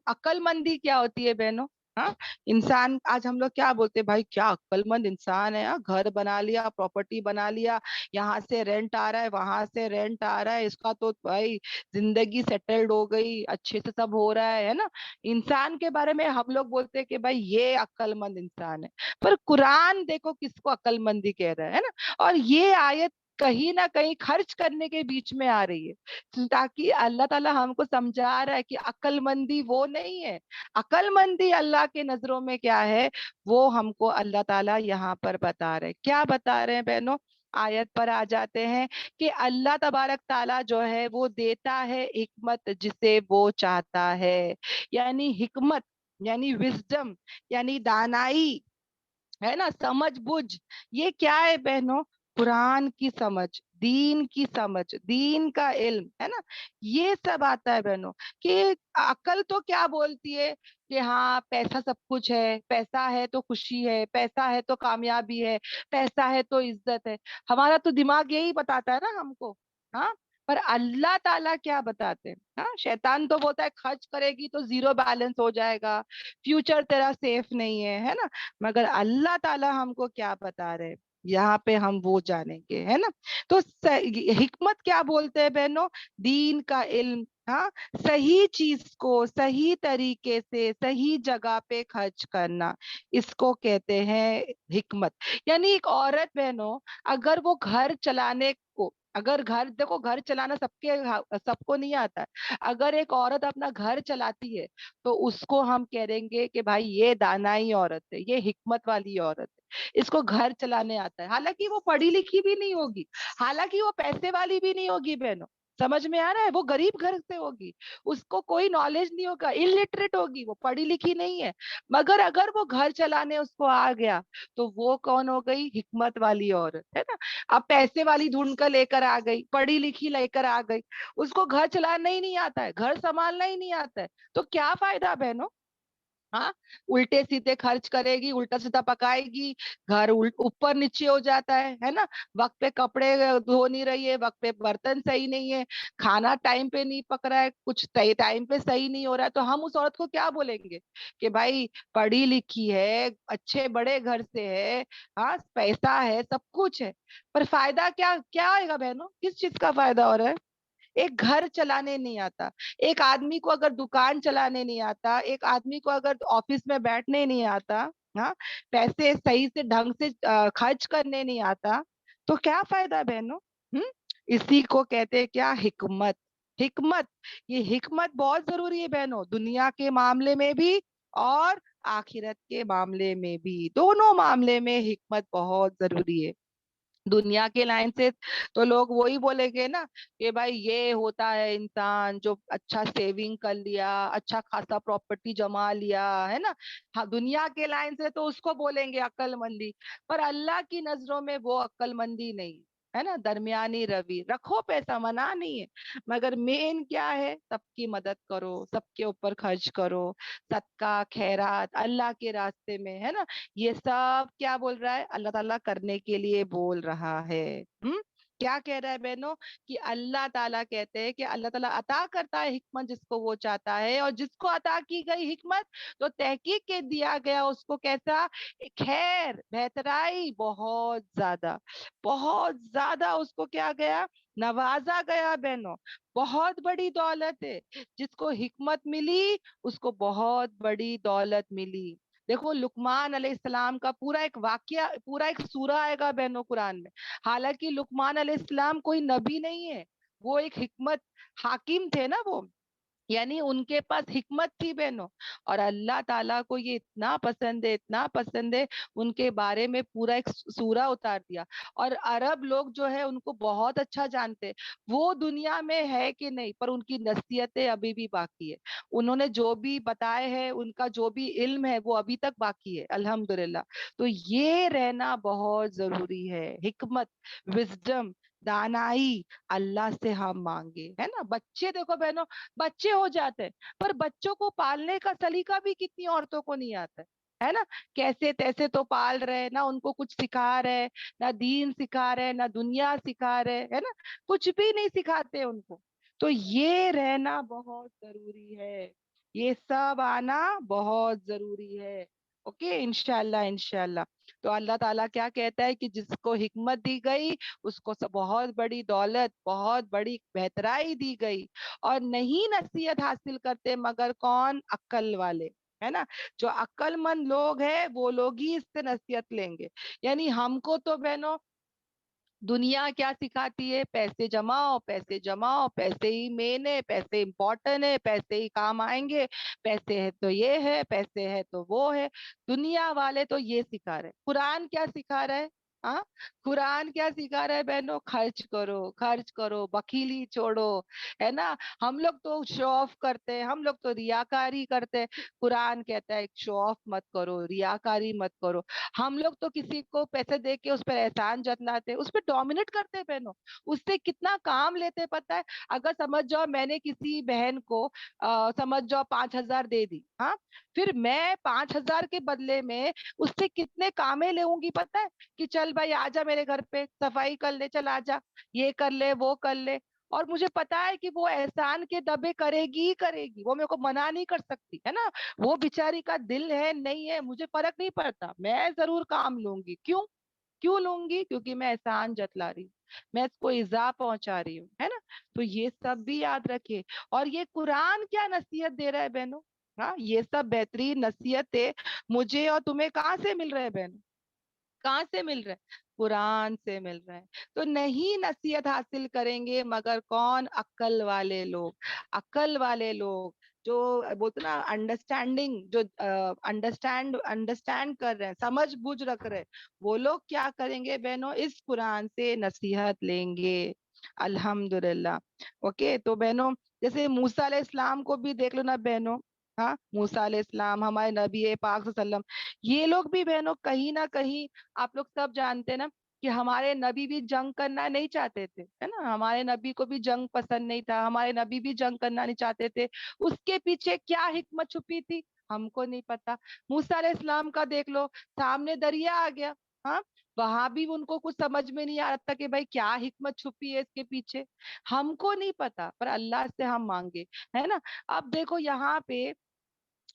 अक्लमंदी क्या होती है बहनों? हाँ, इंसान, आज हम लोग क्या बोलते हैं, भाई क्या अक्लमंद इंसान है, हाँ, घर बना लिया, प्रॉपर्टी बना लिया, यहाँ से रेंट आ रहा है, वहां से रेंट आ रहा है, इसका तो भाई जिंदगी सेटल्ड हो गई, अच्छे से सब हो रहा है ना। इंसान के बारे में हम लोग बोलते हैं कि भाई ये अक्लमंद इंसान है। पर कुरान देखो किसको अक्लमंदी कह रहा है ना। और ये आयत कहीं ना कहीं खर्च करने के बीच में आ रही है, ताकि अल्लाह ताला हमको समझा रहा है कि अक्लमंदी वो नहीं है। अक्लमंदी अल्लाह के नजरों में क्या है, वो हमको अल्लाह ताला यहाँ पर बता रहे हैं। क्या बता रहे हैं बहनों? आयत पर आ जाते हैं कि अल्लाह तबारक ताला जो है वो देता है हिकमत जिसे वो चाहता है। यानी हिकमत यानी विजडम यानी दानाई, है ना, समझ बुझ, ये क्या है बहनों? कुरान की समझ, दीन की समझ, दीन का इल्म, है ना, ये सब आता है बहनों। कि अकल तो क्या बोलती है कि हाँ पैसा सब कुछ है, पैसा है तो खुशी है, पैसा है तो कामयाबी है, पैसा है तो इज्जत है। हमारा तो दिमाग यही बताता है ना हमको। हाँ, पर अल्लाह ताला क्या बताते हैं? हाँ, शैतान तो बोलता है खर्च करेगी तो जीरो बैलेंस हो जाएगा, फ्यूचर तेरा सेफ नहीं है ना। मगर अल्लाह ताला हमको क्या बता रहे हैं, यहाँ पे हम वो जानेंगे, है ना। तो हिकमत क्या बोलते हैं बहनों? दीन का इल्म, हाँ, सही चीज को सही तरीके से सही जगह पे खर्च करना, इसको कहते हैं हिकमत। यानी एक औरत बहनों, अगर वो घर चलाने को, अगर घर, देखो घर चलाना सबको नहीं आता है। अगर एक औरत अपना घर चलाती है तो उसको हम कहेंगे कि भाई ये दानाई औरत है, ये हिकमत वाली औरत है, इसको घर चलाने आता है। हालांकि वो पढ़ी लिखी भी नहीं होगी, हालांकि वो पैसे वाली भी नहीं होगी बहनों, समझ में आ रहा है, वो गरीब घर से होगी, उसको कोई नॉलेज नहीं होगा, इलिटरेट होगी, वो पढ़ी लिखी नहीं है, मगर अगर वो घर चलाने उसको आ गया तो वो कौन हो गई? हिकमत वाली औरत, है ना। अब पैसे वाली ढूंढ कर लेकर आ गई, पढ़ी लिखी लेकर आ गई, उसको घर चलाना ही नहीं आता है, घर संभालना ही नहीं आता है, तो क्या फायदा बहनों? हाँ, उल्टे सीधे खर्च करेगी, उल्टा सीधा पकाएगी, घर ऊपर नीचे हो जाता है ना। वक्त पे कपड़े धो नहीं रही है, वक्त पे बर्तन सही नहीं है, खाना टाइम पे नहीं पक रहा है, कुछ टाइम पे सही नहीं हो रहा है, तो हम उस औरत को क्या बोलेंगे? कि भाई पढ़ी लिखी है, अच्छे बड़े घर से है, हाँ पैसा है, सब कुछ है, पर फायदा क्या क्या आएगा बहनों? किस चीज का फायदा हो रहा है? एक घर चलाने नहीं आता, एक आदमी को अगर दुकान चलाने नहीं आता, एक आदमी को अगर ऑफिस में बैठने नहीं आता, हाँ, पैसे सही से ढंग से खर्च करने नहीं आता, तो क्या फायदा बहनों? हम्म, इसी को कहते हैं क्या? हिकमत। हिकमत, ये हिकमत बहुत जरूरी है बहनों, दुनिया के मामले में भी और आखिरत के मामले में भी, दोनों मामले में हिकमत बहुत जरूरी है। दुनिया के लाइन से तो लोग वही बोलेंगे ना कि भाई ये होता है इंसान जो अच्छा सेविंग कर लिया, अच्छा खासा प्रॉपर्टी जमा लिया, है ना। हाँ, दुनिया के लाइन से तो उसको बोलेंगे अक्लमंदी, पर अल्लाह की नजरों में वो अक्लमंदी नहीं, है ना। दरमियानी रवि रखो, पैसा मना नहीं है, मगर मेन क्या है? सबकी मदद करो, सबके ऊपर खर्च करो, सदका खैरात अल्लाह के रास्ते में, है ना। ये सब क्या बोल रहा है? अल्लाह ताला करने के लिए बोल रहा है। हम्म, क्या कह रहा है बहनों? कि अल्लाह ताला कहते हैं कि अल्लाह ताला अता करता है हिकमत जिसको वो चाहता है, और जिसको अता की गई हिकमत तो तहकीक के दिया गया उसको कैसा? खैर, बेहतराई, बहुत ज्यादा उसको क्या गया? नवाजा गया बहनों। बहुत बड़ी दौलत है, जिसको हिकमत मिली उसको बहुत बड़ी दौलत मिली। देखो लुकमान अलैहिस्सलाम का पूरा एक वाकया, पूरा एक सूरा आएगा बहनों कुरान में। हालांकि लुकमान अलैहिस्सलाम कोई नबी नहीं है, वो एक हिकमत हाकिम थे ना वो, यानी उनके पास हिकमत थी बहनों। और अल्लाह ताला को ये इतना पसंद है, इतना पसंद है, उनके बारे में पूरा एक सूरा उतार दिया। और अरब लोग जो है उनको बहुत अच्छा जानते हैं, वो दुनिया में है कि नहीं, पर उनकी नसीहतें अभी भी बाकी है। उन्होंने जो भी बताए हैं, उनका जो भी इल्म है वो अभी तक बाकी है, अल्हम्दुलिल्लाह। तो ये रहना बहुत जरूरी है, हिकमत, विजडम, दानाई अल्लाह से हम मांगे, है ना। बच्चे देखो बहनों, बच्चे हो जाते हैं, पर बच्चों को पालने का सलीका भी कितनी औरतों को नहीं आता है ना। कैसे तैसे तो पाल रहे, ना उनको कुछ सिखा रहे, ना दीन सिखा रहे, ना दुनिया सिखा रहे, है ना, कुछ भी नहीं सिखाते उनको। तो ये रहना बहुत जरूरी है, ये सब आना बहुत जरूरी है। ओके, इंशाल्लाह इंशाल्लाह। तो अल्लाह ताला क्या कहता है कि जिसको हिकमत दी गई उसको बहुत बड़ी दौलत, बहुत बड़ी बेहतराई दी गई, और नहीं नसीहत हासिल करते मगर कौन? अक्ल वाले, है ना। जो अक्लमंद लोग हैं वो लोग ही इससे नसीहत लेंगे। यानी हमको तो बहनों दुनिया क्या सिखाती है? पैसे जमाओ, पैसे जमाओ, पैसे ही मेन है, पैसे इंपॉर्टेंट है, पैसे ही काम आएंगे, पैसे है तो ये है, पैसे है तो वो है। दुनिया वाले तो ये सिखा रहे हैं। कुरान क्या सिखा रहा है? हाँ, कुरान क्या सिखा रहा है बहनों? खर्च करो, खर्च करो, बखीली छोड़ो, है ना। हम लोग तो शो ऑफ करते हैं, हम लोग तो रियाकारी करते हैं। कुरान कहता है शो ऑफ मत करो, रियाकारी मत करो। हम लोग तो किसी को पैसे दे के उस पर एहसान जतलाते हैं, उस पर डोमिनेट करते हैं बहनों। उससे कितना काम लेते हैं पता है? अगर समझ जाओ मैंने किसी बहन को समझ जाओ 5,000 दे दी, हाँ, फिर मैं 5,000 के बदले में उससे कितने कामे लेऊंगी पता है? कि चल भाई आजा मेरे घर पे, सफाई कर ले, चल आजा, ये कर ले, वो कर ले। और मुझे पता है कि वो एहसान के दबे करेगी ही करेगी, वो मेरे को मना नहीं कर सकती, है ना। वो बेचारी का दिल है नहीं है मुझे फर्क नहीं पड़ता, मैं जरूर काम लूंगी। क्यों? क्यों लूंगी? क्योंकि मैं एहसान जतला रही हूँ, मैं इसको इजा पहुंचा रही हूँ, है ना। तो ये सब भी याद रखिए। और ये कुरान क्या नसीहत दे रहा है बहनों? हाँ, ये सब बेहतरीन नसीहतें मुझे और तुम्हें कहाँ से मिल रहे हैं बहनों? कहाँ से मिल रहा है? कुरान से मिल रहा है। तो नहीं नसीहत हासिल करेंगे मगर कौन? अक्ल वाले लोग। अक्ल वाले लोग जो बोलते ना अंडरस्टैंडिंग, जो अंडरस्टैंड कर रहे हैं, समझ बूझ रख रहे हैं, वो लोग क्या करेंगे बहनों? इस कुरान से नसीहत लेंगे। अल्हम्दुलिल्लाह। ओके, तो बहनों जैसे मूसा अलैहि इस्लाम को भी देख लो ना बहनों। हाँ, मूसा अलैहि इस्लाम हमारे नबी पाक सल्लल्लाहु अलैहि वसल्लम, ये लोग भी बहनों कहीं ना कहीं, आप लोग सब जानते हैं ना कि हमारे नबी भी जंग करना नहीं चाहते थे, है ना। हमारे नबी को भी जंग पसंद नहीं था, हमारे नबी भी जंग करना नहीं चाहते थे। उसके पीछे क्या हिकमत छुपी थी हमको नहीं पता। मूसा अलैहि इस्लाम का देख लो, सामने दरिया आ गया, हाँ, वहां भी उनको कुछ समझ में नहीं आ रहा था कि भाई क्या हिकमत छुपी है इसके पीछे, हमको नहीं पता, पर अल्लाह से हम मांगे, है ना। अब देखो यहाँ पे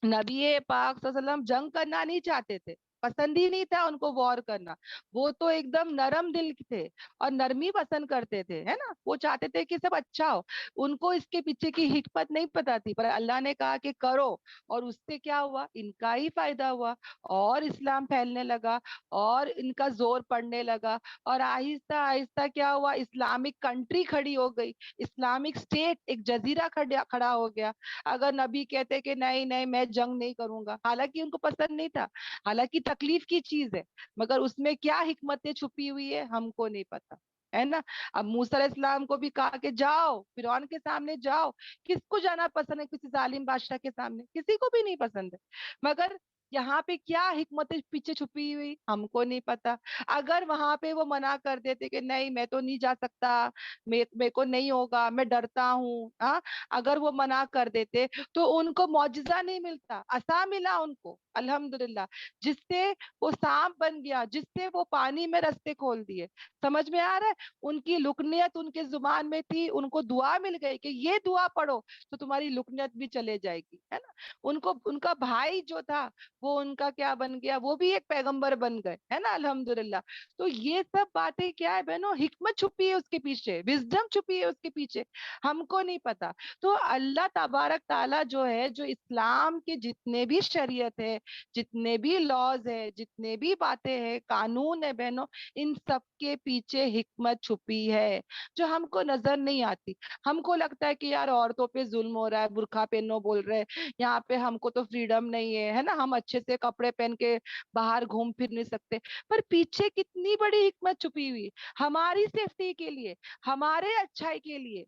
नबी पाक सल्लल्लाहु अलैहि वसल्लम जंग करना नहीं चाहते थे, पसंद ही नहीं था उनको वॉर करना। वो तो एकदम नरम दिल के थे और नरमी पसंद करते थे, है ना। वो चाहते थे कि सब अच्छा हो, उनको इसके पीछे की हिकमत नहीं पता थी, पर अल्लाह ने कहा कि करो। और उससे क्या हुआ? इनका ही फायदा हुआ, और इस्लाम फैलने लगा, और इनका जोर पड़ने लगा, और आहिस्ता आहिस्ता क्या हुआ? इस्लामिक कंट्री खड़ी हो गई, इस्लामिक स्टेट, एक जजीरा खड़ा खड़ा हो गया। अगर नबी कहते कि नहीं नहीं मैं जंग नहीं करूंगा, हालांकि उनको पसंद नहीं था, हालांकि तकलीफ की चीज है, मगर उसमें क्या हिकमतें छुपी हुई है हमको नहीं पता, है ना। अब मूसा अलैहिस्सलाम को भी कहा कि जाओ फिरौन के सामने जाओ। किसको जाना पसंद है किसी जालिम बादशाह के सामने? किसी को भी नहीं पसंद है। मगर यहाँ पे क्या हिकमतें पीछे छुपी हुई हमको नहीं पता। अगर वहां पे वो मना कर देते कि नहीं मैं तो नहीं जा सकता, मेरे को नहीं होगा, मैं डरता हूँ, हाँ, अगर वो मना कर देते तो उनको मौजिजा नहीं मिलता, असा मिला उनको अल्हम्दुलिल्लाह, जिससे वो सांप बन गया, जिससे वो पानी में रास्ते खोल दिए। समझ में आ रहा है? उनकी लुकनियत उनके जुबान में थी, उनको दुआ मिल गई कि ये दुआ पढ़ो तो तुम्हारी लुकनियत भी चले जाएगी, है ना। उनको उनका भाई जो था वो उनका क्या बन गया? वो भी एक पैगंबर बन गए, है ना, अल्हम्दुलिल्लाह। तो ये सब बातें क्या है बहनों? हिकमत छुपी है उसके पीछे, विजडम छुपी है उसके पीछे, हमको नहीं पता। तो अल्लाह तबारक ताला जो है, जो इस्लाम के जितने भी शरीयत है, जितने भी लॉज है, जितने भी बातें हैं, कानून है बहनों, इन सब के पीछे हिकमत छुपी है जो हमको नजर नहीं आती। हमको लगता है कि यार औरतों पे जुल्म हो रहा है, बुर्का पहनो बोल रहे हैं, यहाँ पे हमको तो फ्रीडम नहीं है ना, हम अच्छे से कपड़े पहन के बाहर घूम फिर नहीं सकते। पर पीछे कितनी बड़ी हिकमत छुपी हुई है, हमारी सेफ्टी के लिए, हमारे अच्छाई के लिए।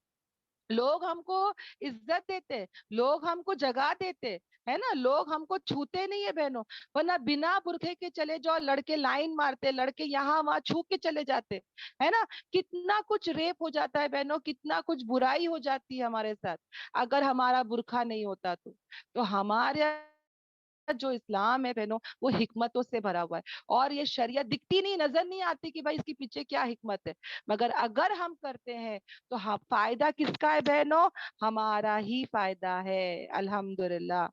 लोग हमको इज्जत देते, लोग हमको जगह देते, है ना, लोग हमको छूते नहीं है बहनों। वरना बिना बुरखे के चले जाओ, लड़के लाइन मारते, लड़के यहाँ वहां छू के चले जाते, है ना। कितना कुछ रेप हो जाता है बहनों, कितना कुछ बुराई हो जाती है हमारे साथ, अगर हमारा बुरखा नहीं होता तो हमारे जो इस्लाम है बहनों वो हिकमतों से भरा हुआ है। और ये शरीयत दिखती नहीं, नजर नहीं आती कि भाई इसके पीछे क्या हिकमत है, मगर अगर हम करते हैं तो हाँ, फायदा किसका है बहनों? हमारा ही फायदा है। अल्हम्दुलिल्लाह।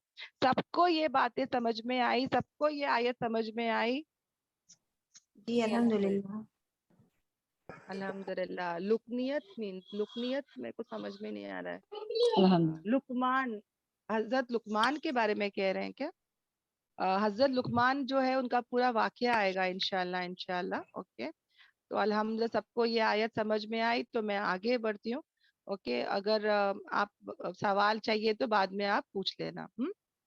सबको ये बातें समझ में आई? सबको ये आयत समझ में आई? जी अल्हम्दुलिल्लाह। अल्हम्दुलिल्लाह। लुकनियत मीन्स, लुकनियत मेरे को समझ में नहीं आ रहा है। अल्हम्दुलिल्लाह। लुकमान, हजरत लुकमान के बारे में कह रहे हैं क्या? हजरत लुकमान जो है उनका पूरा वाकया आएगा इंशाल्लाह, इंशाल्लाह। ओके, तो अल्हम्दुलिल्लाह सबको ये आयत समझ में आई, तो मैं आगे बढ़ती हूँ। ओके, अगर आप सवाल चाहिए तो बाद में आप पूछ लेना।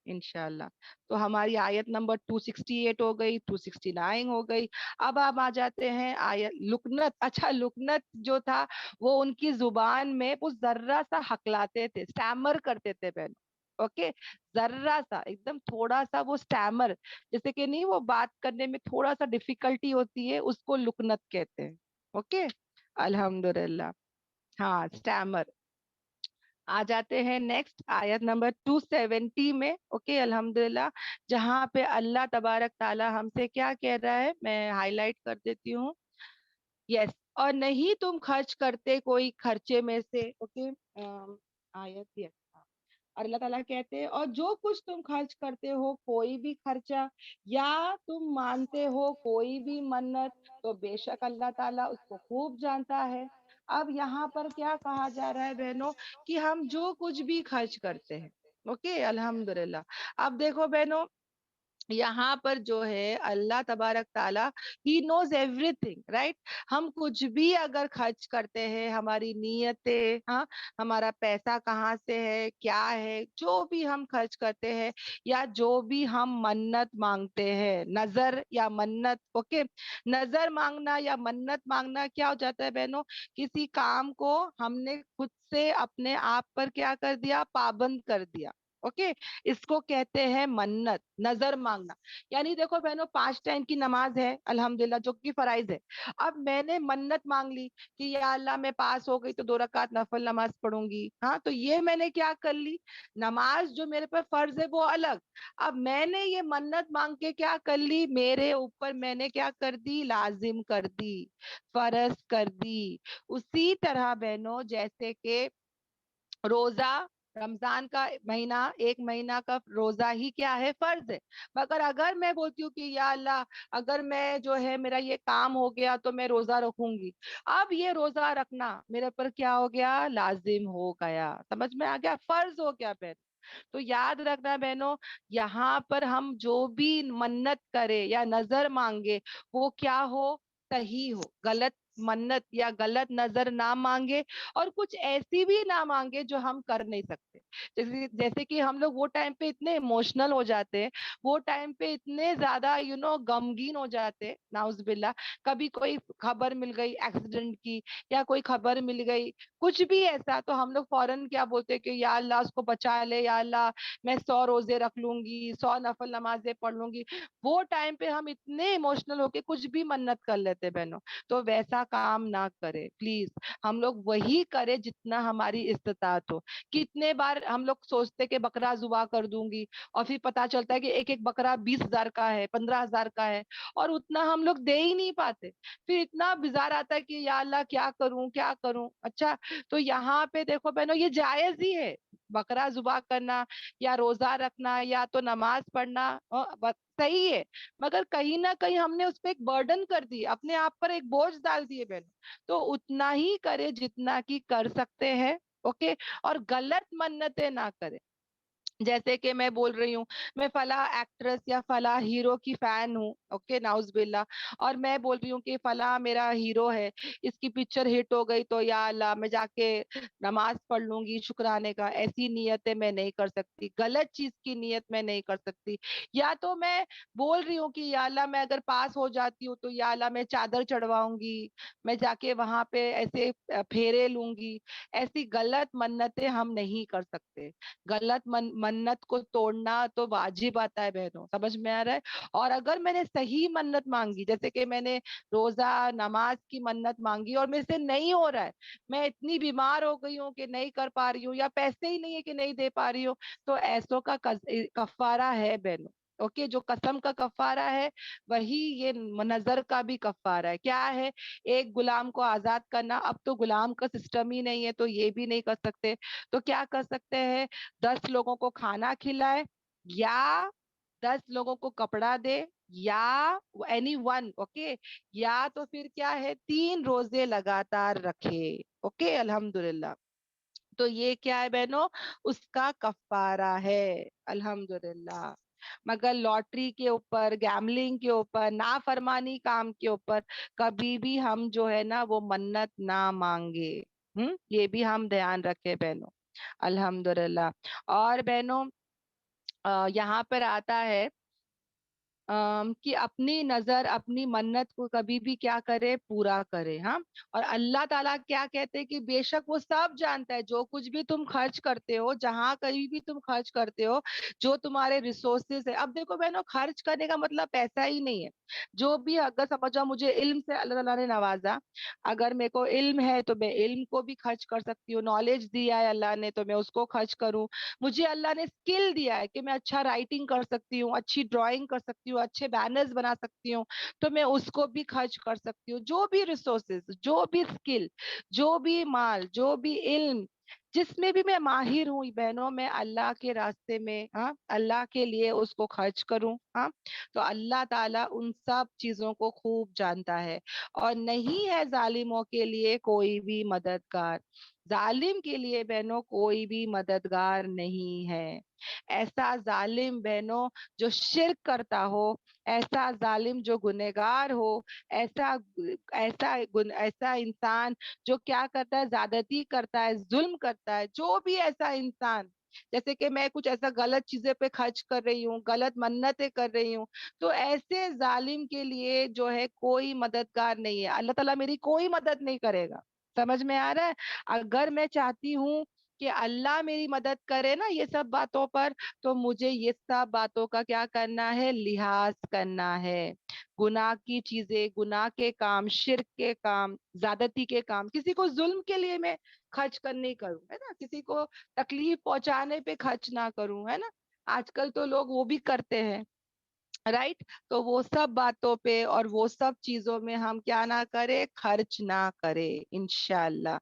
इंशाल्लाह। तो हमारी आयत नंबर 268 हो गई, 269 हो गई। अब आप आ जाते हैं आयत लुकनत। अच्छा, लुकनत जो था वो उनकी जुबान में वो जर्रा सा हकलाते थे, स्टैमर करते थे बहन। ओके, जर्रा सा, एकदम थोड़ा सा वो स्टैमर, जैसे कि नहीं, वो बात करने में थोड़ा सा डिफिकल्टी होती है, उसको लुकनत कहते हैं। ओके, अल्हम्दुलिल्लाह। हाँ, स्टैमर। आ जाते हैं नेक्स्ट आयत नंबर 270 में। ओके, अल्हम्दुलिल्लाह, जहां पे अल्लाह तबारक ताला हमसे क्या कह रहा है, मैं हाईलाइट कर देती हूँ। यस, और नहीं तुम खर्च करते कोई खर्चे में से। ओके, आयत, यस। और अल्लाह ताला कहते हैं, और जो कुछ तुम खर्च करते हो, कोई भी खर्चा, या तुम मानते हो कोई भी मन्नत, तो बेशक अल्लाह ताला उसको खूब जानता है। अब यहाँ पर क्या कहा जा रहा है बहनों, कि हम जो कुछ भी खर्च करते हैं, ओके, अल्हम्दुलिल्लाह। अब देखो बहनों, यहाँ पर जो है अल्लाह तबारक ताला, ही नोज एवरीथिंग, राइट। हम कुछ भी अगर खर्च करते हैं, हमारी नीयतें, हाँ, हमारा पैसा कहाँ से है, क्या है, जो भी हम खर्च करते हैं, या जो भी हम मन्नत मांगते हैं, नजर या मन्नत। ओके, नजर मांगना या मन्नत मांगना क्या हो जाता है बहनों, किसी काम को हमने खुद से अपने आप पर क्या कर दिया, पाबंद कर दिया। ओके, इसको कहते हैं मन्नत, नजर मांगना। यानी देखो बहनों, 5 टाइम की नमाज है अल्हम्दुलिल्लाह, जो कि फराइज है। अब मैंने मन्नत मांग ली कि या अल्लाह मैं पास हो गई तो 2 रकात नफल नमाज पढ़ूंगी। हाँ, तो ये मैंने क्या कर ली, नमाज जो मेरे पर फर्ज है वो अलग। अब मैंने ये मन्नत मांग के क्या कर ली, मेरे ऊपर मैंने क्या कर दी, लाजिम कर दी, फर्ज कर दी। उसी तरह बहनों, जैसे कि रोजा, रमजान का महीना, 1 महीना का रोजा ही क्या है, फर्ज है। मगर अगर मैं बोलती हूँ कि या अल्लाह, अगर मैं जो है मेरा ये काम हो गया तो मैं रोजा रखूंगी, अब ये रोजा रखना मेरे पर क्या हो गया, लाजिम हो गया, समझ में आ गया, फर्ज हो गया बहन। तो याद रखना बहनों, यहाँ पर हम जो भी मन्नत करे या नजर मांगे, वो क्या हो, सही हो, गलत मन्नत या गलत नजर ना मांगे, और कुछ ऐसी भी ना मांगे जो हम कर नहीं सकते। जैसे जैसे कि हम लोग वो टाइम पे इतने इमोशनल हो जाते हैं, वो टाइम पे इतने ज्यादा गमगीन हो जाते हैं, नाउजुबिल्ला। कभी कोई खबर मिल गई एक्सीडेंट की, या कोई खबर मिल गई कुछ भी ऐसा, तो हम लोग फौरन क्या बोलते हैं कि या अल्लाह उसको बचा ले, या अल्लाह मैं 100 रोजे रख लूंगी, 100 नफल नमाजें पढ़ लूंगी। वो टाइम पे हम इतने इमोशनल होके कुछ भी मन्नत कर लेते बहनों। तो वैसा काम ना करे प्लीज। हम लोग वही करे जितना हमारी इस्तिताअत हो। कितने बार हम लोग सोचते कि बकरा जुबा कर दूंगी, और फिर पता चलता है कि एक एक बकरा 20,000 का है, 15,000 का है, और उतना हम लोग दे ही नहीं पाते। फिर इतना बिजार आता है कि या अल्लाह क्या करूं, क्या करूं। अच्छा, तो यहाँ पे देखो बहनों, ये जायज ही है, बकरा जुबा करना, या रोजा रखना, या तो नमाज पढ़ना, सही है। मगर कहीं ना कहीं हमने उस पर एक बर्डन कर दी, अपने आप पर एक बोझ डाल दिए बहन। तो उतना ही करे जितना कि कर सकते हैं। ओके, और गलत मन्नतें ना करें। जैसे कि मैं बोल रही हूँ, मैं फला एक्ट्रेस या फला हीरो की फैन हूँ, ओके, नाउजुबिल्ला, और मैं बोल रही हूँ कि फला मेरा हीरो है, इसकी पिक्चर हिट हो गई तो या अल्लाह मैं जाके नमाज पढ़ लूंगी शुक्राने का। ऐसी नियतें मैं नहीं कर सकती, गलत चीज की नियत मैं नहीं कर सकती। या तो मैं बोल रही हूँ कि या अल्लाह मैं अगर पास हो जाती हूँ तो या अल्लाह मैं चादर चढ़वाऊंगी, मैं जाके वहां पे ऐसे फेरे लूंगी। ऐसी गलत मन्नतें हम नहीं कर सकते। गलत मन्नत को तोड़ना तो वाजिब आता है बहनों, समझ में आ रहा है। और अगर मैंने सही मन्नत मांगी, जैसे कि मैंने रोजा नमाज की मन्नत मांगी और मेरे से नहीं हो रहा है, मैं इतनी बीमार हो गई हूँ कि नहीं कर पा रही हूँ, या पैसे ही नहीं है कि नहीं दे पा रही हूँ, तो ऐसों का कफारा है बहनों। ओके, जो कसम का कफारा है, वही ये नजर का भी कफारा है। क्या है, एक गुलाम को आजाद करना। अब तो गुलाम का सिस्टम ही नहीं है, तो ये भी नहीं कर सकते। तो क्या कर सकते हैं, 10 लोगों को खाना खिलाए, या 10 लोगों को कपड़ा दे, या एनी वन। ओके, या तो फिर क्या है, 3 रोजे लगातार रखे। ओके, अल्हम्दुलिल्लाह। तो ये क्या है बहनों, उसका कफारा है, अल्हम्दुलिल्लाह। मगर लॉटरी के ऊपर, गैमलिंग के ऊपर, नाफरमानी काम के ऊपर कभी भी हम जो है ना वो मन्नत ना मांगे। ये भी हम ध्यान रखें बहनों, अल्हम्दुलिल्लाह। और बहनों, यहाँ पर आता है कि अपनी नजर अपनी मन्नत को कभी भी क्या करे, पूरा करे। हाँ, और अल्लाह ताला क्या कहते हैं कि बेशक वो सब जानता है, जो कुछ भी तुम खर्च करते हो, जहां कहीं भी तुम खर्च करते हो, जो तुम्हारे रिसोर्सेज है। अब देखो बहनों, खर्च करने का मतलब पैसा ही नहीं है। जो भी, अगर समझो मुझे इल्म से अल्लाह ताला ने नवाजा, अगर मेरे को इल्म है तो मैं इल्म को भी खर्च कर सकती हूँ। नॉलेज दिया है अल्लाह ने तो मैं उसको खर्च करूँ। मुझे अल्लाह ने स्किल दिया है कि मैं अच्छा राइटिंग कर सकती हूँ, अच्छी ड्राइंग कर सकती हूँ, अच्छे बैनर्स बना सकती हूँ, तो मैं उसको भी खर्च कर सकती हूँ। जो भी रिसोर्सेज, जो भी स्किल, जो भी माल, जो भी इल्म, जिसमें भी मैं माहिर हूँ बहनों, मैं अल्लाह के रास्ते में, हाँ, अल्लाह के लिए उसको खर्च करूँ। हाँ, तो अल्लाह ताला उन सब चीजों को खूब जानता है। और नहीं है जालिमों के लिए कोई भी मददगार। जालिम के लिए बहनों कोई भी मददगार नहीं है। ऐसा जालिम बहनों जो शिर्क करता हो, ऐसा जालिम जो गुनहगार हो, ऐसा ऐसा इंसान जो क्या करता है, ज्यादती करता है, जुल्म करता है, जो भी ऐसा इंसान, जैसे कि मैं कुछ ऐसा गलत चीजें पे खर्च कर रही हूँ, गलत मन्नतें कर रही हूँ, तो ऐसे जालिम के लिए जो है कोई मददगार नहीं है। अल्लाह ताला मेरी कोई मदद नहीं करेगा। समझ में आ रहा है? अगर मैं चाहती हूँ कि अल्लाह मेरी मदद करे ना ये सब बातों पर, तो मुझे ये सब बातों का क्या करना है, लिहाज करना है। गुनाह की चीजें, गुनाह के काम, शिर्क के काम, ज्यादती के काम, किसी को जुल्म के लिए मैं खर्च कर नहीं करूं, है ना, किसी को तकलीफ पहुंचाने पे खर्च ना करूं, है ना। आजकल तो लोग वो भी करते हैं, राइट। तो वो सब बातों पे और वो सब चीजों में हम क्या ना करें, खर्च ना करें इंशाल्लाह।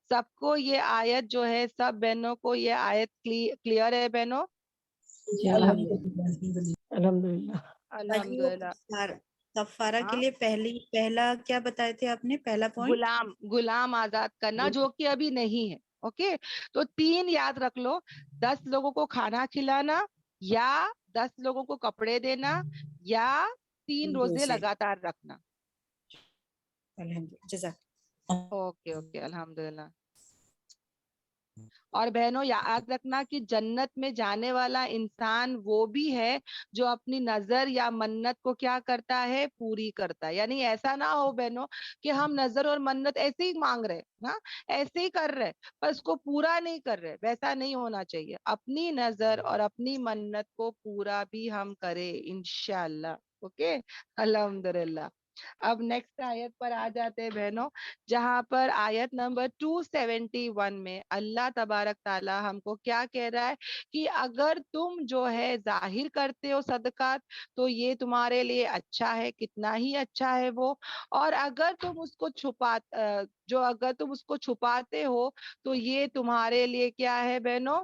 सबको ये आयत जो है, सब बहनों को ये आयत क्लियर है बहनों? जी अल्हम्दुलिल्लाह अल्हम्दुलिल्लाह। बाजी वो अल्हम्दुलिल्लाह। कफारा के हाँ, लिए पहला क्या बताए थे आपने, पहला पॉइंट? गुलाम गुलाम आजाद करना, जो कि अभी नहीं है। ओके, तो 3 याद रख लो। 10 लोगों को खाना खिलाना, या 10 लोगों को कपड़े देना, या 3 रोजे रोजे। लगातार रखना। अल्हम्दुलिल्लाह, जज़ाक। ओके ओके, अल्हम्दुलिल्लाह। और बहनों याद रखना कि जन्नत में जाने वाला इंसान वो भी है जो अपनी नजर या मन्नत को क्या करता है, पूरी करता है। यानी ऐसा ना हो बहनों कि हम नजर और मन्नत ऐसे ही मांग रहे, हाँ, ऐसे ही कर रहे, पर उसको पूरा नहीं कर रहे। वैसा नहीं होना चाहिए। अपनी नजर और अपनी मन्नत को पूरा भी हम करें इंशाल्लाह। ओके, अल्हम्दुलिल्लाह। अब नेक्स्ट आयत पर आ जाते हैं बहनों, जहां पर आयत नंबर 271 में अल्लाह तबारक ताला हमको क्या कह रहा है कि अगर तुम जो है जाहिर करते हो सदकात, तो ये तुम्हारे लिए अच्छा है, कितना ही अच्छा है वो। और अगर तुम उसको अगर तुम उसको छुपाते हो, तो ये तुम्हारे लिए क्या है बहनों,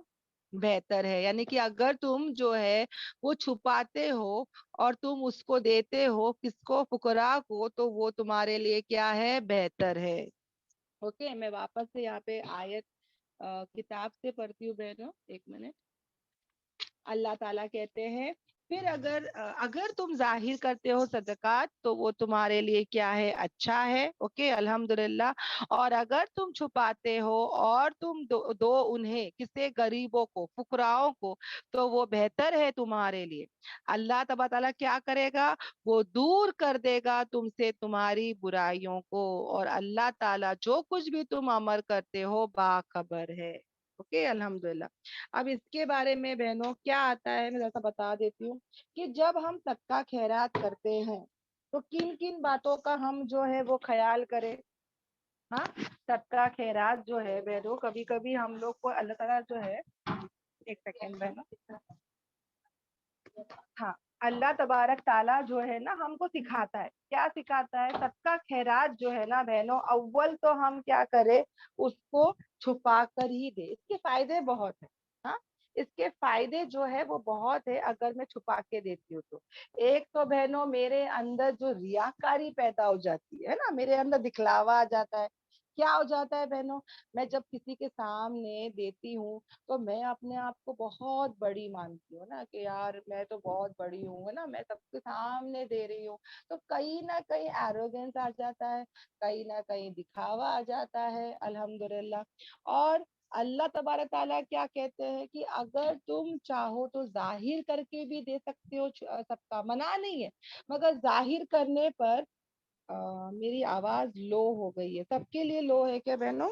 बेहतर है। यानी कि अगर तुम जो है वो छुपाते हो और तुम उसको देते हो किसको, फुकरा को, तो वो तुम्हारे लिए क्या है, बेहतर है। ओके, मैं वापस से यहाँ पे आयत किताब से पढ़ती हूँ बहनों, 1 मिनट। अल्लाह ताला कहते हैं, फिर अगर तुम जाहिर करते हो सदकात, तो वो तुम्हारे लिए क्या है, अच्छा है। ओके, अल्हम्दुलिल्लाह। और अगर तुम छुपाते हो और तुम दो उन्हें, किसे, गरीबों को, फुकराओं को, तो वो बेहतर है तुम्हारे लिए। अल्लाह तबारा ताला क्या करेगा, वो दूर कर देगा तुमसे तुम्हारी बुराइयों को, और अल्लाह ताला जो कुछ भी तुम अमल करते हो बाखबर है। ओके, अल्हम्दुलिल्लाह। अब इसके बारे में बहनों क्या आता है, मैं जैसा बता देती हूँ कि जब हम सदका खैरात करते हैं, तो किन किन बातों का हम जो है वो ख्याल करें। हाँ, सदका खैरात जो है बहनों, कभी कभी हम लोग को अल्लाह ताला जो है, 1 सेकेंड बहनों, हाँ, अल्लाह तबारक ताला जो है ना हमको सिखाता है, क्या सिखाता है, सबका खैरात जो है ना बहनों, अव्वल तो हम क्या करें, उसको छुपा कर ही दे। इसके फायदे बहुत है। हाँ, इसके फायदे जो है वो बहुत है अगर मैं छुपा के देती हूँ तो। एक तो बहनों मेरे अंदर जो रियाकारी पैदा हो जाती है ना, मेरे अंदर दिखलावा आ जाता है। क्या हो जाता है बहनों, मैं जब किसी के सामने देती हूँ, तो मैं अपने आप को बहुत बड़ी मानती हूँ ना, कि यार मैं तो बहुत बड़ी हूँ, है ना, मैं सबके सामने दे रही हूँ। तो कहीं ना कहीं एरोगेंस आ जाता है, कहीं ना कहीं दिखावा आ जाता है, अल्हम्दुलिल्लाह। और اللہ تبارک تعالیٰ کیا کہتے ہیں کہ اگر تم چاہو تو ظاہر کر کے بھی دے سکتے ہو صدقہ، منع نہیں ہے، مگر ظاہر کرنے پر میری آواز لو ہو گئی ہے، سب کے لیے لو ہے کیا بہنوں؟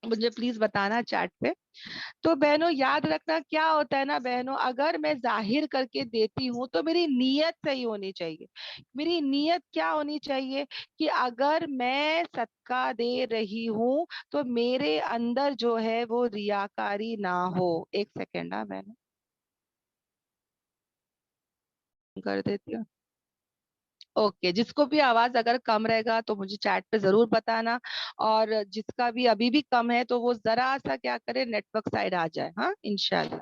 مجھے پلیز بتانا چیٹ پہ۔ تو بہنوں یاد رکھنا کیا ہوتا ہے نا بہنوں، اگر میں ظاہر کر کے دیتی ہوں تو میری نیت صحیح ہونی چاہیے۔ میری نیت کیا ہونی چاہیے کہ اگر میں صدقہ دے رہی ہوں تو میرے اندر جو ہے وہ ریاکاری نہ ہو۔ ایک سیکنڈ بہنوں کر دیتی ہوں۔ اوکے، جس کو بھی آواز اگر کم رہے گا تو مجھے چیٹ پہ ضرور بتانا، اور جس کا بھی ابھی بھی کم ہے تو وہ ذرا سا کیا کرے، نیٹ ورک سائڈ آ جائے۔ ہاں انشاءاللہ،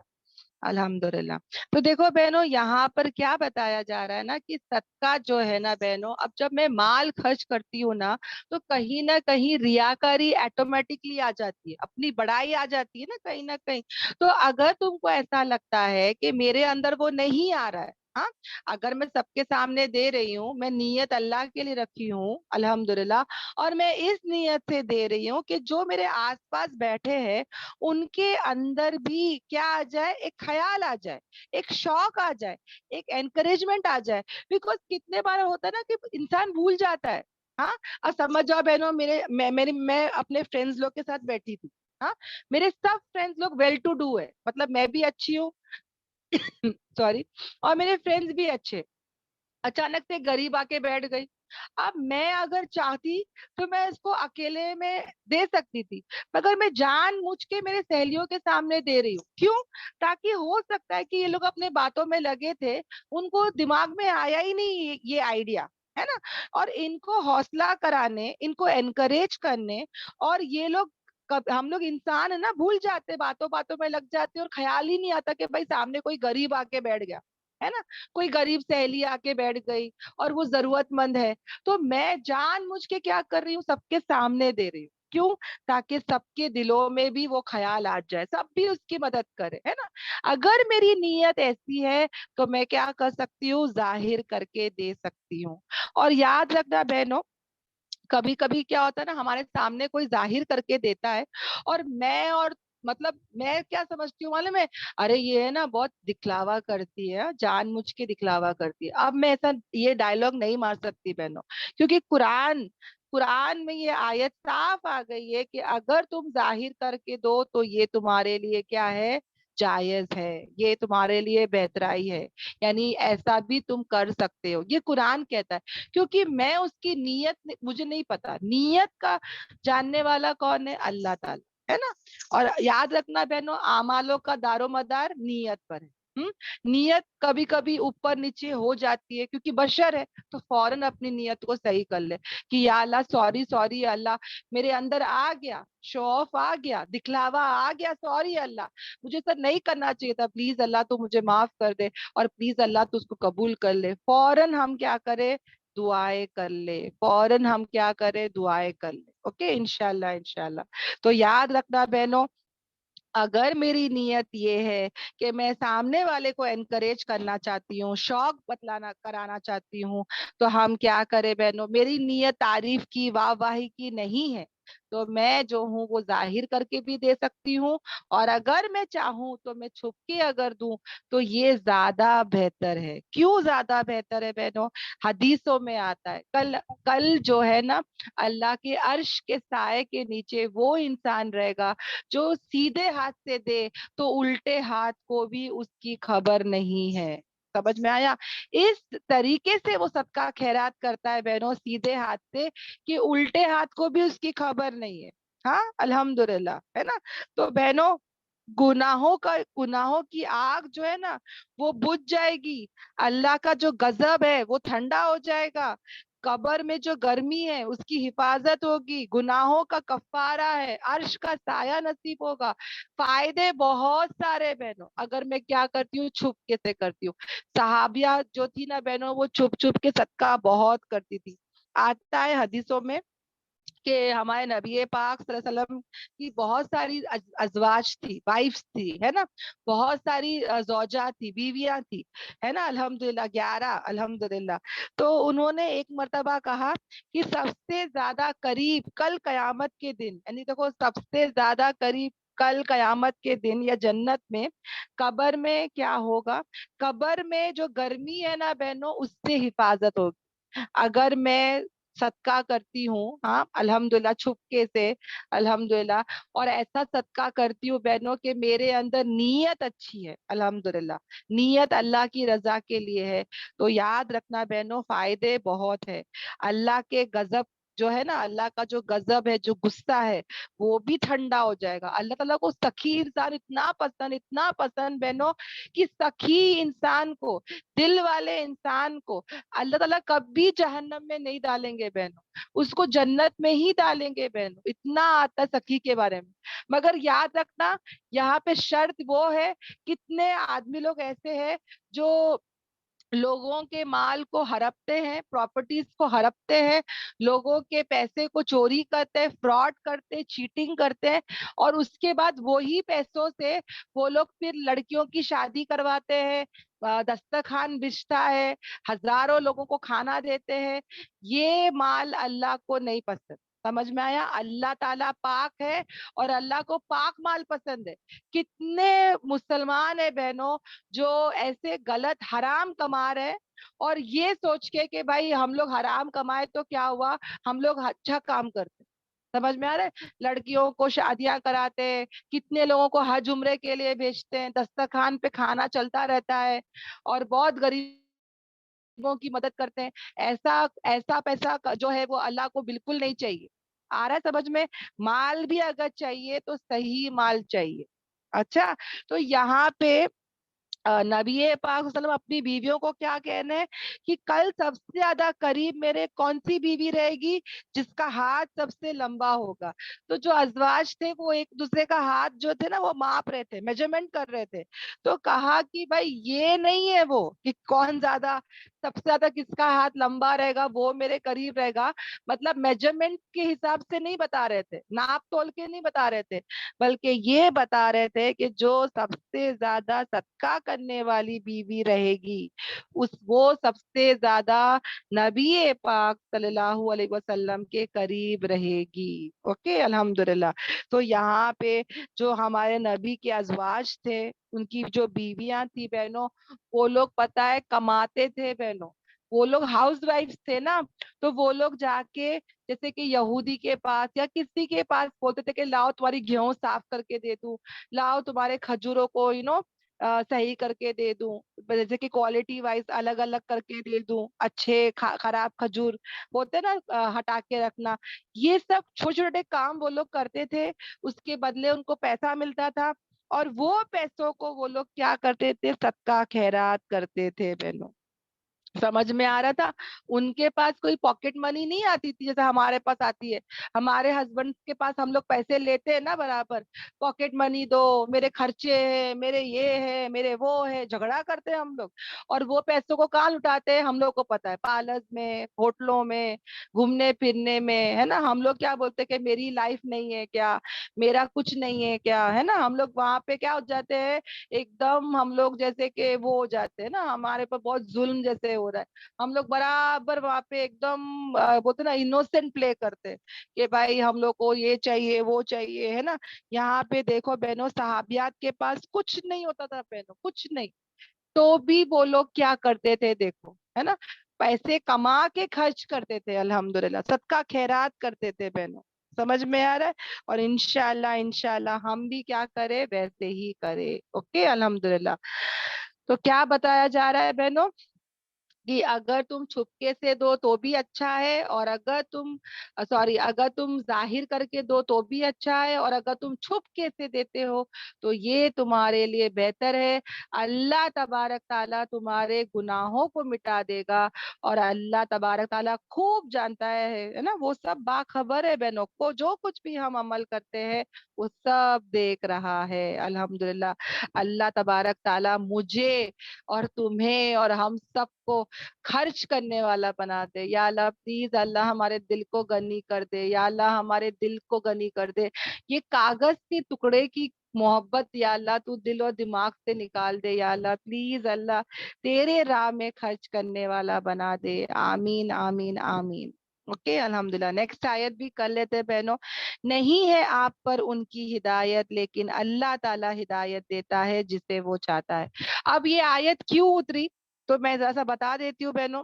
الحمدللہ۔ تو دیکھو بہنوں یہاں پر کیا بتایا جا رہا ہے نا کہ صدقہ جو ہے نا بہنوں، اب جب میں مال خرچ کرتی ہوں نا تو کہیں نہ کہیں ریاکاری ایٹومیٹکلی آ جاتی ہے، اپنی بڑائی آ جاتی ہے نا کہیں نہ کہیں۔ تو اگر تم کو ایسا لگتا ہے کہ میرے اندر وہ نہیں آ رہا ہے، ہاں اگر میں سب کے سامنے دے رہی ہوں، میں نیت اللہ کے لیے رکھی ہوں الحمدللہ، اور میں اس نیت سے دے رہی ہوں کہ جو میرے آس پاس بیٹھے ہیں ان کے اندر بھی کیا آ جائے، ایک خیال آ جائے، ایک شوق آ جائے، ایک انکریجمنٹ آ جائے۔ بیکاز کتنے بار ہوتا ہے نا کہ انسان بھول جاتا ہے۔ ہاں اور سمجھ جاؤ بہنوں، میں اپنے فرینڈز لوگ کے ساتھ بیٹھی تھی، ہاں میرے سب فرینڈز لوگ ویل ٹو ڈو ہے، مطلب میں بھی اچھی ہوں سوری، اور میرے فرینڈز بھی اچھے۔ اچانک سے غریب آ کے بیٹھ گئی، اب میں اگر چاہتی تو میں اس کو اکیلے میں دے سکتی تھی، مگر میں جان مجھ کے میرے سہیلیوں کے سامنے دے رہی ہوں۔ کیوں؟ تاکہ ہو سکتا ہے کہ یہ لوگ اپنے باتوں میں لگے تھے، ان کو دماغ میں آیا ہی نہیں یہ آئیڈیا، ہے نا، اور ان کو حوصلہ کرانے، ان کو انکریج کرنے، اور یہ لوگ ہم لوگ انسان ہے نا، بھول جاتے، باتوں باتوں میں لگ جاتے اور خیال ہی نہیں آتا کہ بھائی سامنے کوئی غریب آ کے بیٹھ گیا ہے نا، کوئی غریب سہیلی آ کے بیٹھ گئی اور وہ ضرورت مند ہے، تو میں جان مجھ کے کیا کر رہی ہوں، سب کے سامنے دے رہی ہوں۔ کیوں؟ تاکہ سب کے دلوں میں بھی وہ خیال آ جائے، سب بھی اس کی مدد کرے، ہے نا۔ اگر میری نیت ایسی ہے تو میں کیا کر سکتی ہوں، ظاہر کر کے دے سکتی ہوں۔ اور یاد رکھنا بہنوں، کبھی کبھی کیا ہوتا ہے نا، ہمارے سامنے کوئی ظاہر کر کے دیتا ہے اور مطلب میں کیا سمجھتی ہوں معلوم ہے، ارے یہ ہے نا بہت دکھلاوا کرتی ہے، جان مجھ کے دکھلاوا کرتی ہے۔ اب میں ایسا یہ ڈائلوگ نہیں مار سکتی بہنوں، کیونکہ قرآن میں یہ آیت صاف آ گئی ہے کہ اگر تم ظاہر کر کے دو تو یہ تمہارے لیے کیا ہے، جائز ہے، یہ تمہارے لیے بہترائی ہے، یعنی ایسا بھی تم کر سکتے ہو، یہ قرآن کہتا ہے۔ کیونکہ میں اس کی نیت مجھے نہیں پتا، نیت کا جاننے والا کون ہے، اللہ تعالیٰ، ہے نا۔ اور یاد رکھنا بہنوں، اعمالوں کا دار و مدار نیت پر ہے۔ نیت کبھی کبھی اوپر نیچے ہو جاتی ہے کیونکہ بشر ہے، تو فوراً اپنی نیت کو صحیح کر لے کہ یا اللہ سوری اللہ، میرے اندر آ گیا، شو آف آ گیا، دکھلاوا آ گیا، سوری اللہ، مجھے سر نہیں کرنا چاہیے تھا، پلیز اللہ تو مجھے معاف کر دے، اور پلیز اللہ تو اس کو قبول کر لے۔ فوراً ہم کیا کرے، دعائیں کر لے، فوراً ہم کیا کرے، دعائیں کر لے۔ اوکے انشاءاللہ۔ تو یاد رکھنا بہنوں، اگر میری نیت یہ ہے کہ میں سامنے والے کو انکریج کرنا چاہتی ہوں، شوق کرانا چاہتی ہوں، تو ہم کیا کریں بہنوں، میری نیت تعریف کی، واہ واہی کی نہیں ہے، تو میں جو ہوں وہ ظاہر کر کے بھی دے سکتی ہوں، اور اگر میں چاہوں تو میں چھپ کے اگر دوں تو یہ زیادہ بہتر ہے۔ کیوں زیادہ بہتر ہے بہنوں؟ حدیثوں میں آتا ہے، کل جو ہے نا اللہ کے عرش کے سائے کے نیچے وہ انسان رہے گا جو سیدھے ہاتھ سے دے تو الٹے ہاتھ کو بھی اس کی خبر نہیں ہے۔ سمجھ میں آیا؟ اس طریقے سے وہ صدقہ خیرات کرتا ہے بہنوں، سیدھے ہاتھ سے، کہ الٹے ہاتھ کو بھی اس کی خبر نہیں ہے۔ ہاں الحمدللہ، ہے نا۔ تو بہنوں گناہوں کی آگ جو ہے نا وہ بجھ جائے گی، اللہ کا جو غضب ہے وہ ٹھنڈا ہو جائے گا، قبر میں جو گرمی ہے اس کی حفاظت ہوگی، گناہوں کا کفارہ ہے، عرش کا سایہ نصیب ہوگا، فائدے بہت سارے بہنوں، اگر میں کیا کرتی ہوں، چھپ کے سے کرتی ہوں۔ صحابیہ جو تھی نا بہنوں، وہ چھپ کے صدقہ بہت کرتی تھی۔ آتا ہے حدیثوں میں کہ ہمارے نبی پاک صلی اللہ علیہ وسلم کی بہت ساری ازواج تھی، وائفز تھی، ہے نا، بہت ساری زوجات تھی، بیویاں تھی، ہے نا، الحمدللہ 11 الحمدللہ۔ تو انہوں نے ایک مرتبہ کہا کہ سب سے زیادہ قریب کل قیامت کے دن، یعنی دیکھو سب سے زیادہ قریب کل قیامت کے دن یا جنت میں قبر میں کیا ہوگا, قبر میں جو گرمی ہے نا بہنوں اس سے حفاظت ہوگی. اگر میں صدقہ کرتی ہوں, ہاں الحمدللہ چھپکے سے الحمدللہ, اور ایسا صدقہ کرتی ہوں بہنوں کہ میرے اندر نیت اچھی ہے, الحمدللہ نیت اللہ کی رضا کے لیے ہے, تو یاد رکھنا بہنوں فائدے بہت ہے. اللہ کے غضب جو ہے نا, اللہ کا جو غضب ہے, جو غصہ ہے, وہ بھی ٹھنڈا ہو جائے گا. اللہ تعالیٰ کو سخی انسان اتنا پسند بہنوں, کہ سخی انسان کو, دل والے انسان کو اللہ تعالیٰ کبھی جہنم میں نہیں ڈالیں گے بہنوں, اس کو جنت میں ہی ڈالیں گے بہنوں. اتنا آتا ہے سخی کے بارے میں. مگر یاد رکھنا یہاں پہ شرط وہ ہے, کتنے آدمی لوگ ایسے ہیں جو لوگوں کے مال کو ہڑپتے ہیں, پراپرٹیز کو ہڑپتے ہیں, لوگوں کے پیسے کو چوری کرتے ہیں, فراڈ کرتے ہیں, چیٹنگ کرتے ہیں, اور اس کے بعد وہی پیسوں سے وہ لوگ پھر لڑکیوں کی شادی کرواتے ہیں, دسترخوان بچھتا ہے, ہزاروں لوگوں کو کھانا دیتے ہیں. یہ مال اللہ کو نہیں پسند. سمجھ میں آیا؟ اللہ تعالیٰ پاک ہے اور اللہ کو پاک مال پسند ہے. کتنے مسلمان ہیں بہنوں جو ایسے غلط حرام کما رہے, اور یہ سوچ کے کہ بھائی ہم لوگ حرام کمائے تو کیا ہوا, ہم لوگ اچھا کام کرتے. سمجھ میں آ رہا ہے؟ لڑکیوں کو شادیاں کراتے, کتنے لوگوں کو حج عمرے کے لیے بھیجتے ہیں, دسترخوان پہ کھانا چلتا رہتا ہے, اور بہت غریبوں کی مدد کرتے ہیں. ایسا پیسہ جو ہے وہ اللہ کو بالکل نہیں چاہیے. آ رہا ہے سمجھ میں؟ مال بھی اگر چاہیے تو صحیح مال چاہیے. اچھا, تو یہاں پہ نبی پاک صلی اللہ علیہ وسلم اپنی بیویوں کو کیا کہنے ہیں کہ کل سب سے زیادہ قریب میرے کون سی بیوی رہے گی, جس کا ہاتھ سب سے لمبا ہوگا. تو جو ازواج تھے وہ ایک دوسرے کا ہاتھ جو تھے نا وہ ماپ رہے تھے, میجرمنٹ کر رہے تھے. تو کہا کہ بھائی یہ نہیں ہے وہ کہ کون زیادہ, سب سے زیادہ کس کا ہاتھ لمبا رہے گا وہ میرے قریب رہے گا, مطلب میجرمنٹ کے حساب سے نہیں بتا رہے تھے, ناپ تول کے نہیں بتا رہے تھے, بلکہ یہ بتا رہے تھے کہ جو سب سے زیادہ صدقہ کرنے والی بیوی رہے گی وہ سب سے زیادہ نبی پاک صلی اللہ علیہ وسلم کے قریب رہے گی. اوکے الحمدللہ. تو یہاں پہ جو ہمارے نبی کے ازواج تھے, ان کی جو بیویاں تھی بہنوں, وہ لوگ پتہ ہے کماتے تھے بہنوں, وہ لوگ ہاؤس وائف تھے نا, تو وہ لوگ جا کے جیسے کہ یہودی کے پاس یا کسی کے پاس بولتے تھے کہ لاؤ تمہاری گیہوں صاف کر کے دے دوں, لاؤ تمہارے کھجوروں کو صحیح کر کے دے دوں, جیسے کہ کوالٹی وائز الگ الگ کر کے دے دوں, اچھے خراب کھجور ہوتے نا ہٹا کے رکھنا. یہ سب چھوٹے چھوٹے کام وہ لوگ کرتے تھے, اس کے بدلے ان کو پیسہ ملتا تھا, اور وہ پیسوں کو وہ لوگ کیا کرتے تھے, صدقہ خیرات کرتے تھے بہنوں. سمجھ میں آ رہا تھا؟ ان کے پاس کوئی پاکٹ منی نہیں آتی تھی جیسے ہمارے پاس آتی ہے. ہمارے ہسبینڈ کے پاس ہم لوگ پیسے لیتے ہیں نا برابر, پاکٹ منی دو, میرے خرچے ہیں, میرے یہ ہے, میرے وہ ہے, جھگڑا کرتے ہیں ہم لوگ. اور وہ پیسوں کو کہاں لٹاتے ہیں, ہم لوگ کو پتا ہے, پارلرز میں, ہوٹلوں میں, گھومنے پھرنے میں, ہے نا. ہم لوگ کیا بولتے کہ میری لائف نہیں ہے کیا, میرا کچھ نہیں ہے کیا, ہے نا. ہم لوگ وہاں پہ کیا ہو جاتے ہیں, ایک دم ہم لوگ جیسے کہ وہ ہو جاتے ہیں نا, ہمارے پر بہت ظلم جیسے ہو رہا ہے. ہم لوگ برابر وہاں پہ ایک دم بولتے نا انوسینٹ پلے کرتے کہ بھائی ہم لوگ کو یہ چاہیے وہ چاہیے, ہے نا. یہاں پہ دیکھو بہنوں, صحابیات کے پاس کچھ نہیں ہوتا تھا بہنوں, کچھ نہیں, تو بھی وہ لوگ کیا کرتے تھے دیکھو, ہے نا, پیسے کما کے خرچ کرتے تھے, الحمدللہ صدقہ خیرات کرتے تھے بہنوں. سمجھ میں آ رہا ہے؟ اور انشاءاللہ ہم بھی کیا کرے, ویسے ہی کرے. اوکے الحمدللہ. تو کیا بتایا جا رہا ہے بہنوں کہ اگر تم چھپکے سے دو تو بھی اچھا ہے, اور اگر تم ظاہر کر کے دو تو بھی اچھا ہے, اور اگر تم چھپکے سے دیتے ہو تو یہ تمہارے لیے بہتر ہے. اللہ تبارک تعالیٰ تمہارے گناہوں کو مٹا دے گا, اور اللہ تبارک تعالیٰ خوب جانتا ہے نا, وہ سب باخبر ہے بہنوں کو, جو کچھ بھی ہم عمل کرتے ہیں وہ سب دیکھ رہا ہے. الحمدللہ اللہ تبارک تعالیٰ مجھے اور تمہیں اور ہم سب کو خرچ کرنے والا بنا دے. یا اللہ پلیز اللہ ہمارے دل کو غنی کر دے, یا اللہ ہمارے دل کو غنی کر دے. یہ کاغذ کے ٹکڑے کی محبت یا اللہ تو دل و دماغ سے نکال دے. یا اللہ پلیز اللہ تیرے راہ میں خرچ کرنے والا بنا دے. آمین آمین آمین. ओके अल्हम्दुलिल्लाह। नेक्स्ट आयत भी कर लेते हैं बहनों। नहीं है आप पर उनकी हिदायत, लेकिन अल्लाह ताला हिदायत देता है जिसे वो चाहता है। अब ये आयत क्यों उतरी, तो मैं जरा सा बता देती हूँ बहनों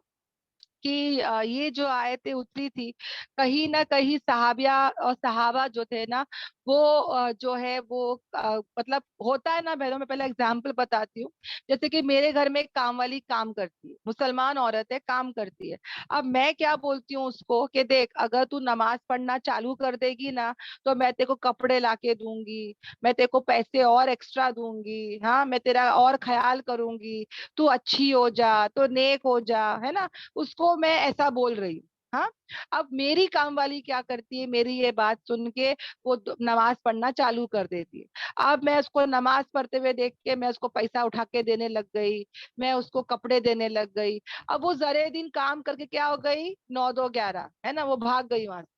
कि ये जो आयतें उतरी थी, कहीं ना कहीं सहाबिया और सहाबा जो थे ना, वो जो है वो मतलब होता है ना बहनों, मैं पहले एग्जांपल बताती हूँ। जैसे कि मेरे घर में एक काम वाली काम करती है, मुसलमान औरत है, काम करती है। अब मैं क्या बोलती हूँ उसको कि देख, अगर तू नमाज पढ़ना चालू कर देगी ना, तो मैं तेरे को कपड़े लाके दूंगी, मैं तेरे को पैसे और एक्स्ट्रा दूंगी, हाँ मैं तेरा और ख्याल करूंगी, तू अच्छी हो जा, तो नेक हो जा, है ना। उसको मैं ऐसा बोल रही हूँ। हाँ, अब मेरी काम वाली क्या करती है, मेरी ये बात सुन के वो नमाज पढ़ना चालू कर देती है। अब मैं उसको नमाज पढ़ते हुए देख के मैं उसको पैसा उठा के देने लग गई, मैं उसको कपड़े देने लग गई। अब वो जरे दिन काम करके क्या हो गई, 9 2 11, है ना, वो भाग गई वहां से।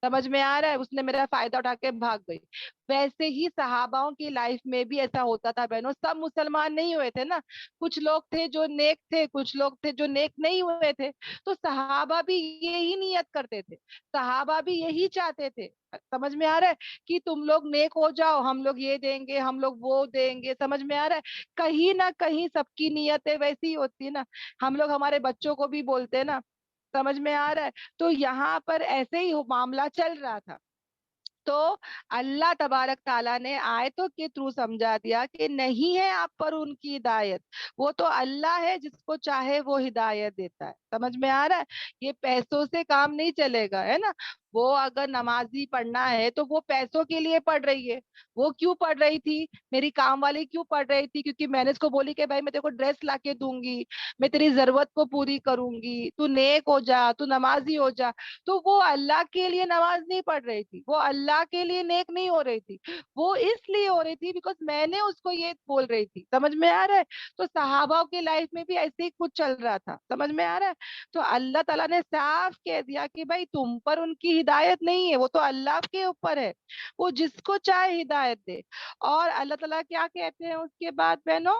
समझ में आ रहा है, उसने मेरा फायदा उठा के भाग गई। वैसे ही सहाबाओं की लाइफ में भी ऐसा होता था बहनों। सब मुसलमान नहीं हुए थे ना, कुछ लोग थे जो नेक थे, कुछ लोग थे जो नेक नहीं हुए थे। तो सहाबा भी यही नियत करते थे, सहाबा भी यही चाहते थे। समझ में आ रहा है कि तुम लोग नेक हो जाओ, हम लोग ये देंगे, हम लोग वो देंगे। समझ में आ रहा है, कहीं ना कहीं सबकी नियतें वैसी ही होती है ना। हम लोग हमारे बच्चों को भी बोलते हैं ना। समझ में आ रहा है, तो यहाँ पर ऐसे ही मामला चल रहा था। तो अल्लाह तबारक ताला ने आयतों के थ्रू समझा दिया कि नहीं है आप पर उनकी हिदायत, वो तो अल्लाह है, जिसको चाहे वो हिदायत देता है। समझ में आ रहा है, ये पैसों से काम नहीं चलेगा, है ना। वो अगर नमाजी पढ़ना है तो वो पैसों के लिए पढ़ रही है। वो क्यों पढ़ रही थी, मेरी काम वाली क्यों पढ़ रही थी, क्योंकि मैंने उसको बोली कि भाई मैं तेरे को ड्रेस ला के दूंगी, मैं तेरी जरूरत को पूरी करूंगी, तू नेक हो जा, तू नमाजी हो जा। तो वो अल्लाह के लिए नमाज नहीं पढ़ रही थी, वो अल्लाह के लिए नेक नहीं हो रही थी, वो इसलिए हो रही थी बिकॉज मैंने उसको ये बोल रही थी। समझ में आ रहा है, तो सहाबाओं की लाइफ में भी ऐसे ही कुछ चल रहा था। समझ में आ रहा है, तो अल्लाह ताला ने साफ कह दिया कि भाई तुम पर उनकी हिदायत नहीं है, वो तो अल्लाह के ऊपर है, वो जिसको चाहे हिदायत दे। और अल्लाह ताला क्या कहते हैं उसके बाद बहनों,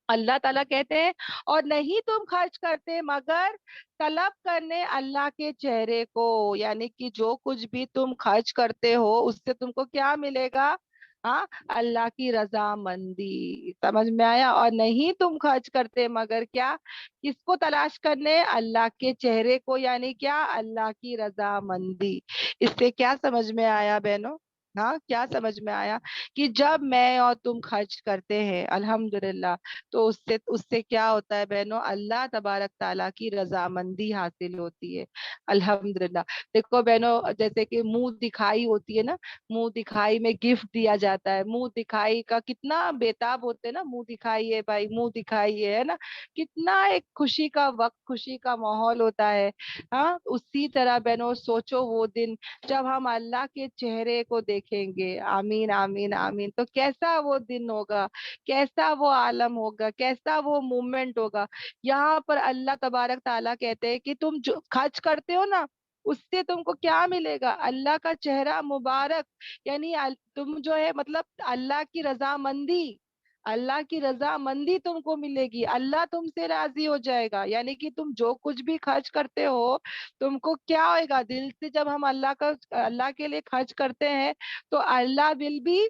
अल्लाह ताला कहते हैं और नहीं तुम खर्च करते मगर तलब करने अल्लाह के चेहरे को, यानी कि जो कुछ भी तुम खर्च करते हो उससे तुमको क्या मिलेगा, हाँ, अल्लाह की रजामंदी। समझ में आया, और नहीं तुम खर्च करते मगर क्या, किसको तलाश करने, अल्लाह के चेहरे को, यानी क्या, अल्लाह की रजामंदी। इससे क्या समझ में आया बहनों, हाँ क्या समझ में आया कि जब मैं और तुम खर्च करते हैं अल्हम्दुलिल्लाह, तो उससे उससे क्या होता है बहनों, अल्लाह तबारक ताला की रजामंदी हासिल होती है। अल्हम्दुलिल्लाह। देखो बहनों, जैसे कि मुंह दिखाई होती है ना, मुंह दिखाई में गिफ्ट दिया जाता है, मुंह दिखाई का कितना बेताब होते हैं ना, मुंह दिखाई है भाई, मुंह दिखाई है ना, कितना एक खुशी का वक्त, खुशी का माहौल होता है। हाँ, उसी तरह बहनों सोचो वो दिन जब हम अल्लाह के चेहरे को देखेंगे, आमीन आमीन आमीन, तो कैसा वो दिन होगा, कैसा वो आलम होगा, कैसा वो मूवमेंट होगा। यहाँ पर अल्लाह तबारक ताला कहते हैं कि तुम जो खर्च करते हो ना, उससे तुमको क्या मिलेगा, अल्लाह का चेहरा मुबारक, यानी तुम जो है मतलब अल्लाह की रजामंदी, अल्लाह की रजामंदी तुमको मिलेगी, अल्लाह तुमसे राजी हो जाएगा। यानी कि तुम जो कुछ भी खर्च करते हो, तुमको क्या होएगा, दिल से जब हम अल्लाह के लिए खर्च करते हैं, तो Allah will be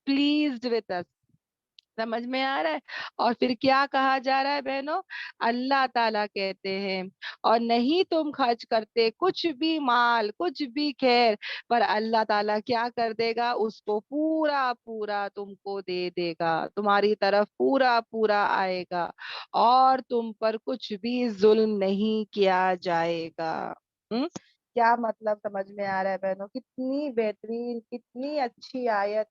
pleased with us. समझ में आ रहा है, और फिर क्या कहा जा रहा है बहनों, अल्लाह ताला कहते हैं और नहीं तुम खर्च करते कुछ भी माल, कुछ भी खैर, पर अल्लाह ताला क्या कर देगा, उसको पूरा पूरा तुमको दे देगा, तुम्हारी तरफ पूरा पूरा आएगा, और तुम पर कुछ भी जुल्म नहीं किया जाएगा। क्या मतलब समझ में आ रहा है बहनों, कितनी बेहतरीन, कितनी अच्छी आयत,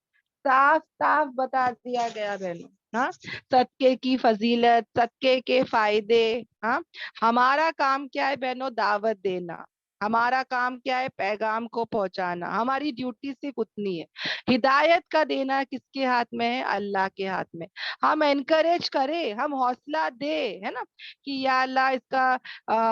साफ साफ बता दिया गया बहनों। हाँ, सदके की फजीलत, सदके के फायदे। हाँ, हमारा काम क्या है बहनों, दावत देना, हमारा काम क्या है, पैगाम को पहुंचाना, हमारी ड्यूटी सिर्फ उतनी है। हिदायत का देना किसके हाथ में है, अल्लाह के हाथ में। हम एनकरेज करें, हम हौसला दे, है ना, कि या अल्लाह इसका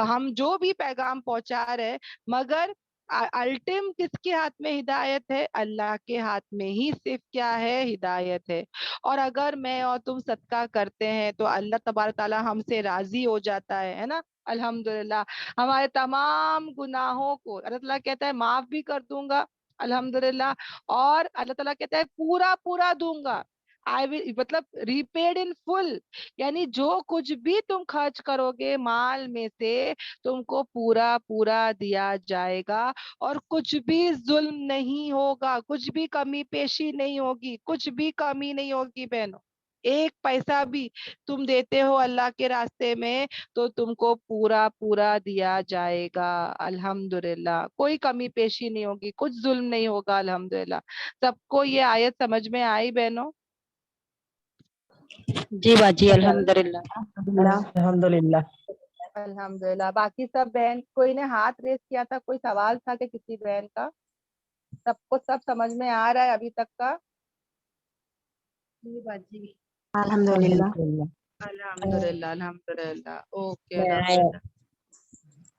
हम जो भी पैगाम पहुंचा रहे, मगर अल्टीम किसके हाथ में हिदायत है, अल्लाह के हाथ में ही सिर्फ क्या है, हिदायत है। और अगर मैं और तुम सदका करते हैं तो अल्लाह तबारक ताला हमसे राजी हो जाता है ना, अल्हम्दुलिल्लाह। हमारे तमाम गुनाहों को अल्लाह ताला कहता है माफ भी कर दूंगा, अल्हम्दुलिल्लाह। और अल्लाह ताला कहता है पूरा पूरा दूंगा, आई विल, मतलब रीपेड इन फुल। यानी जो कुछ भी तुम खर्च करोगे माल में से, तुमको पूरा पूरा दिया जाएगा, और कुछ भी जुल्म नहीं होगा, कुछ भी कमी पेशी नहीं होगी, कुछ भी कमी नहीं होगी बहनों। एक पैसा भी तुम देते हो अल्लाह के रास्ते में तो तुमको पूरा पूरा दिया जाएगा, अल्हम्दुलिल्लाह। कोई कमी पेशी नहीं होगी, कुछ जुल्म नहीं होगा, अल्हम्दुलिल्लाह। सबको ये आयत समझ में आई बहनों? जी बाजी, अल्हम्दुलिल्लाह। अल्हम्दुलिल्लाह। अल्हम्दुलिल्लाह। बाकी सब बहन, कोई ने हाथ रेस किया था, कोई सवाल था कि किसी बहन का? सबको सब समझ में आ रहा है अभी तक का? जी बाजी। अल्हम्दुलिल्लाह। अल्हम्दुलिल्लाह, अल्हम्दुलिल्लाह। ओके, मैं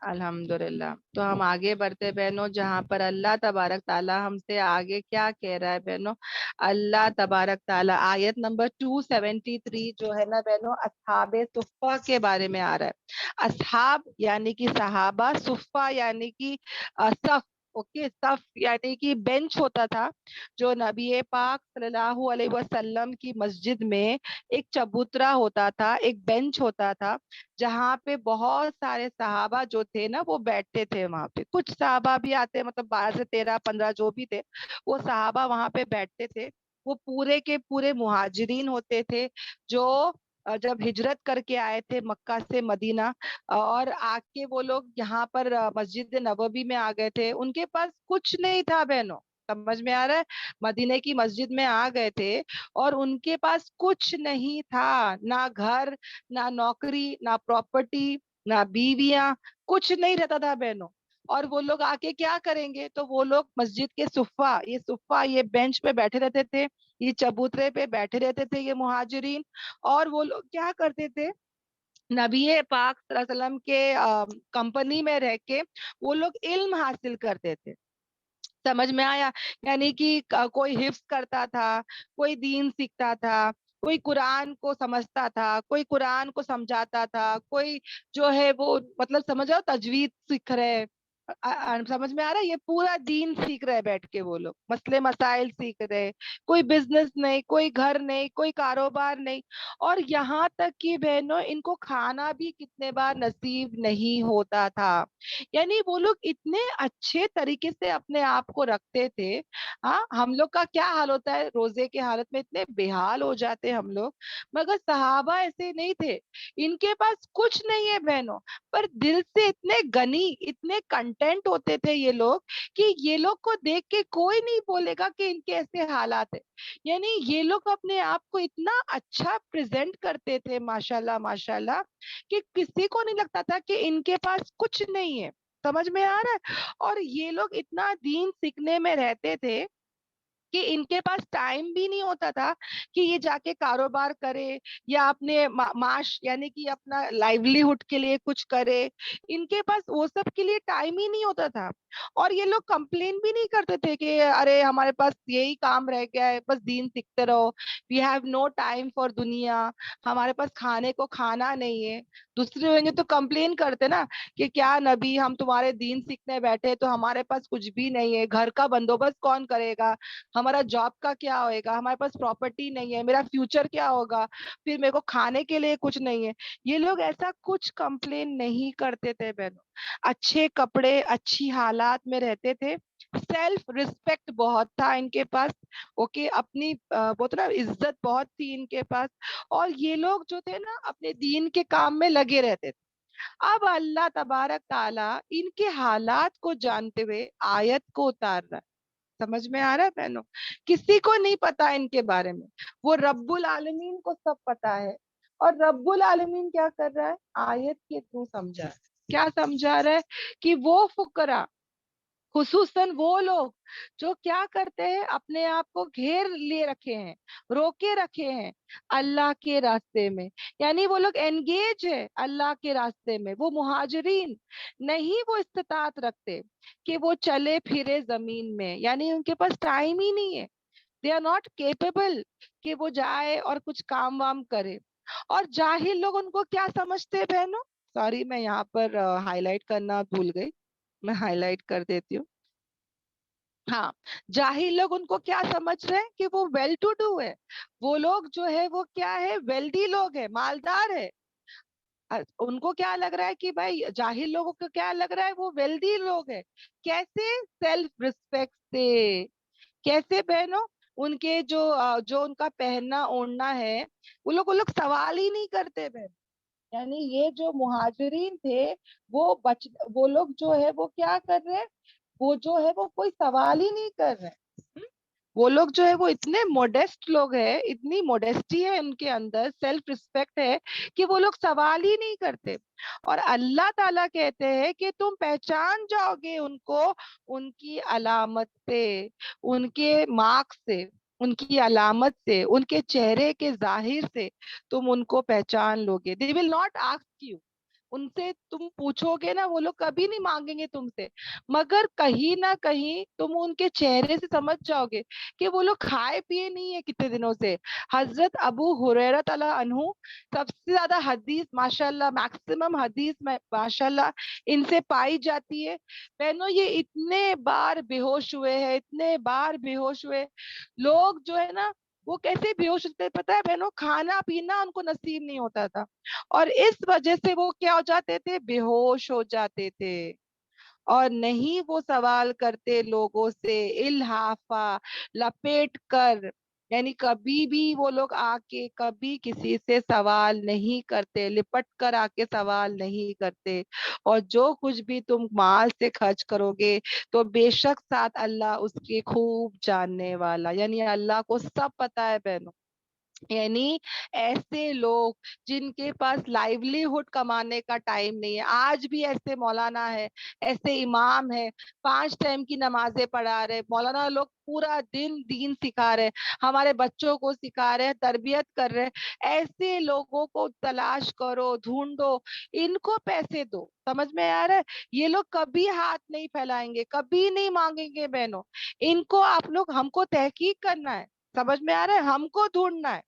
अल्हम्दुलिल्लाह। तो हम आगे बढ़ते बहनों, जहाँ पर अल्लाह तबारक ताला हमसे आगे क्या कह रहा है बहनों। अल्लाह तबारक ताला आयत नंबर 273 जो है ना बहनों, अस्हाबे सुफ़ा के बारे में आ रहा है। अस्हाब यानी कि सहाबा, सुफ़ा यानी कि सफ। ओके, सफ यानी कि बेंच होता था जो नबी पाक सल्लल्लाहु अलैहि वसल्लम की मस्जिद में एक चबूतरा होता था, एक बेंच होता था, जहाँ पे बहुत सारे सहाबा जो थे ना वो बैठते थे वहां पे। कुछ सहाबा भी आते, मतलब 12 से 13 15 जो भी थे, वो सहाबा वहां पे बैठते थे। वो पूरे के पूरे मुहाजिरीन होते थे जो जब हिजरत करके आए थे मक्का से मदीना, और आके वो लोग यहाँ पर मस्जिद नबवी में आ गए थे। उनके पास कुछ नहीं था बहनों, समझ में आ रहा है? मदीने की मस्जिद में आ गए थे और उनके पास कुछ नहीं था, ना घर, ना नौकरी, ना प्रॉपर्टी, ना बीवियां, कुछ नहीं रहता था बहनों। और वो लोग आके क्या करेंगे, तो वो लोग मस्जिद के सुफ़ा, ये बेंच पे बैठे रहते थे, ये चबूतरे पे बैठे रहते थे ये मुहाजिरीन। और वो लोग क्या करते थे, नबी पाक सल्लल्लाहु अलैहि वसल्लम के कंपनी में रह के वो लोग इल्म हासिल करते थे। समझ में आया? यानी कि कोई हिफ्ज करता था, कोई दीन सीखता था, कोई कुरान को समझता था, कोई कुरान को समझाता था, कोई जो है वो, मतलब समझ आओ, तजवीद सीख रहे, समझ में आ रहा है? ये पूरा दीन सीख रहे बैठ के, वो लोग मसले मसाइल सीख रहे। कोई बिजनेस नहीं, कोई घर नहीं, कोई कारोबार नहीं। और यहाँ तक कि बहनों इनको खाना भी कितने बार नसीब नहीं होता था। यानी वो लोग इतने अच्छे तरीके से अपने आप को रखते थे। हाँ, हम लोग का क्या हाल होता है रोजे के हालत में, इतने बेहाल हो जाते हैं हम लोग। मगर सहाबा ऐसे नहीं थे, इनके पास कुछ नहीं है बहनों, पर दिल से इतने गनी, इतने कंटेंट होते थे ये लोग, कि ये लोग को देख के कोई नहीं बोलेगा कि इनके ऐसे हालात है। यानी ये लोग अपने आप को इतना अच्छा प्रेजेंट करते थे, माशाल्लाह माशाल्लाह, कि किसी को नहीं लगता था कि इनके पास कुछ नहीं है। समझ में आ रहा है? और ये लोग इतना दीन सीखने में रहते थे कि इनके पास टाइम भी नहीं होता था कि ये जाके कारोबार करे या अपने माश यानी कि अपना लाइवलीहुड के लिए कुछ करे। इनके पास वो सब के लिए टाइम ही नहीं होता था। और ये लोग कंप्लेन भी नहीं करते थे कि अरे हमारे पास यही काम रह गया है, बस दीन सीखते रहो, we have no time for दुनिया, हमारे पास खाने को खाना नहीं है। दूसरे होंगे तो कंप्लेन करते ना कि क्या नबी, हम तुम्हारे दीन सीखने बैठे तो हमारे पास कुछ भी नहीं है, घर का बंदोबस्त कौन करेगा, हमारा जॉब का क्या होएगा, हमारे पास प्रॉपर्टी नहीं है, मेरा फ्यूचर क्या होगा, फिर मेरे को खाने के लिए कुछ नहीं है। ये लोग ऐसा कुछ कंप्लेन नहीं करते थे बहनों। अच्छे कपड़े, अच्छी हालात में रहते थे। सेल्फ रिस्पेक्ट बहुत था इनके पास। ओके, अपनी बोलते ना इज्जत बहुत थी इनके पास। और ये लोग जो थे ना अपने दीन के काम में लगे रहते थे। अब अल्लाह तबारक ताला इनके हालात को जानते हुए आयत को उतार रहा है। समझ में आ रहा है बहनों? किसी को नहीं पता इनके बारे में, वो रब्बुल आलमीन को सब पता है। और रब्बुल आलमीन क्या कर रहा है, आयत के थ्रू समझा है। क्या समझा रहा है? कि वो फुकरा, खुसूसन वो लोग जो क्या करते हैं, अपने आप को घेर लिए रखे हैं, रोके रखे हैं अल्लाह के रास्ते में। यानी वो लोग एंगेज है अल्लाह के रास्ते में, वो मुहाजिरीन नहीं वो इस्तिताअत रखते कि वो चले फिरे जमीन में, यानी उनके पास टाइम ही नहीं है। दे आर नॉट केपेबल कि वो जाए और कुछ काम वाम करे। और जाहिल लोग उनको क्या समझते हैं बहनों, सॉरी मैं यहाँ पर हाईलाइट करना भूल गई, मैं हाईलाइट कर देती हूँ। हाँ, जाहिल लोग उनको क्या समझ रहे हैं कि वो वेल टू डू है, वो लोग जो है वो क्या है, वेल्दी लोग है, मालदार है। उनको क्या लग रहा है कि भाई जाहिल लोगों को क्या लग रहा है, वो वेल्दी लोग है। कैसे? सेल्फ रिस्पेक्ट से। कैसे बहनों? उनके जो उनका पहनना ओढ़ना है, वो लोग सवाल ही नहीं करते बहन। यानी ये जो मुहाजिरीन थे, वो लोग जो है वो क्या कर रहे हैं, वो जो है वो कोई सवाल ही नहीं कर रहे हैं। हम्म? वो लोग जो है वो इतने मोडेस्ट लोग हैं, इतनी मोडेस्टी है उनके अंदर, सेल्फ रिस्पेक्ट है कि वो लोग सवाल ही नहीं करते। और अल्लाह ताला कहते हैं कि तुम पहचान जाओगे उनको उनकी अलामत से, उनके मार्क्स से, उनकी अलामत से, उनके चेहरे के जाहिर से तुम उनको पहचान लोगे। They will not ask you, उनसे तुम पूछोगे ना, वो लोग कभी नहीं मांगेंगे तुमसे, मगर कहीं ना कहीं तुम उनके चेहरे से समझ जाओगे कि वो लोग खाए पिए नहीं है कितने दिनों से। हजरत अबू हुरैरा तआला अन्हु, सबसे ज्यादा हदीस माशाल्लाह, मैक्सिमम हदीस में माशाल्लाह इनसे पाई जाती है। बहनों ये इतने बार बेहोश हुए हैं, इतने बार बेहोश हुए। लोग जो है ना वो कैसे बेहोश होते हैं पता है बहनों, खाना पीना उनको नसीब नहीं होता था, और इस वजह से वो क्या हो जाते थे, बेहोश हो जाते थे। और नहीं वो सवाल करते लोगों से इल्हाफा, लपेट कर। यानी कभी भी वो लोग आके कभी किसी से सवाल नहीं करते, लिपट कर आके सवाल नहीं करते। और जो कुछ भी तुम माल से खर्च करोगे तो बेशक साथ अल्लाह उसके खूब जानने वाला, यानी अल्लाह को सब पता है बहनों। यानी ऐसे लोग जिनके पास लाइवलीहुड कमाने का टाइम नहीं है, आज भी ऐसे मौलाना है, ऐसे इमाम है, 5 टाइम की नमाजें पढ़ा रहे मौलाना लोग, पूरा दिन दीन सिखा रहे, हमारे बच्चों को सिखा रहे हैं, तरबियत कर रहे हैं। ऐसे लोगों को तलाश करो, ढूंढो, इनको पैसे दो। समझ में आ रहा है? ये लोग कभी हाथ नहीं फैलाएंगे, कभी नहीं मांगेंगे बहनों। इनको आप लोग, हमको तहकीक करना है, समझ में आ रहा है, हमको ढूंढना है,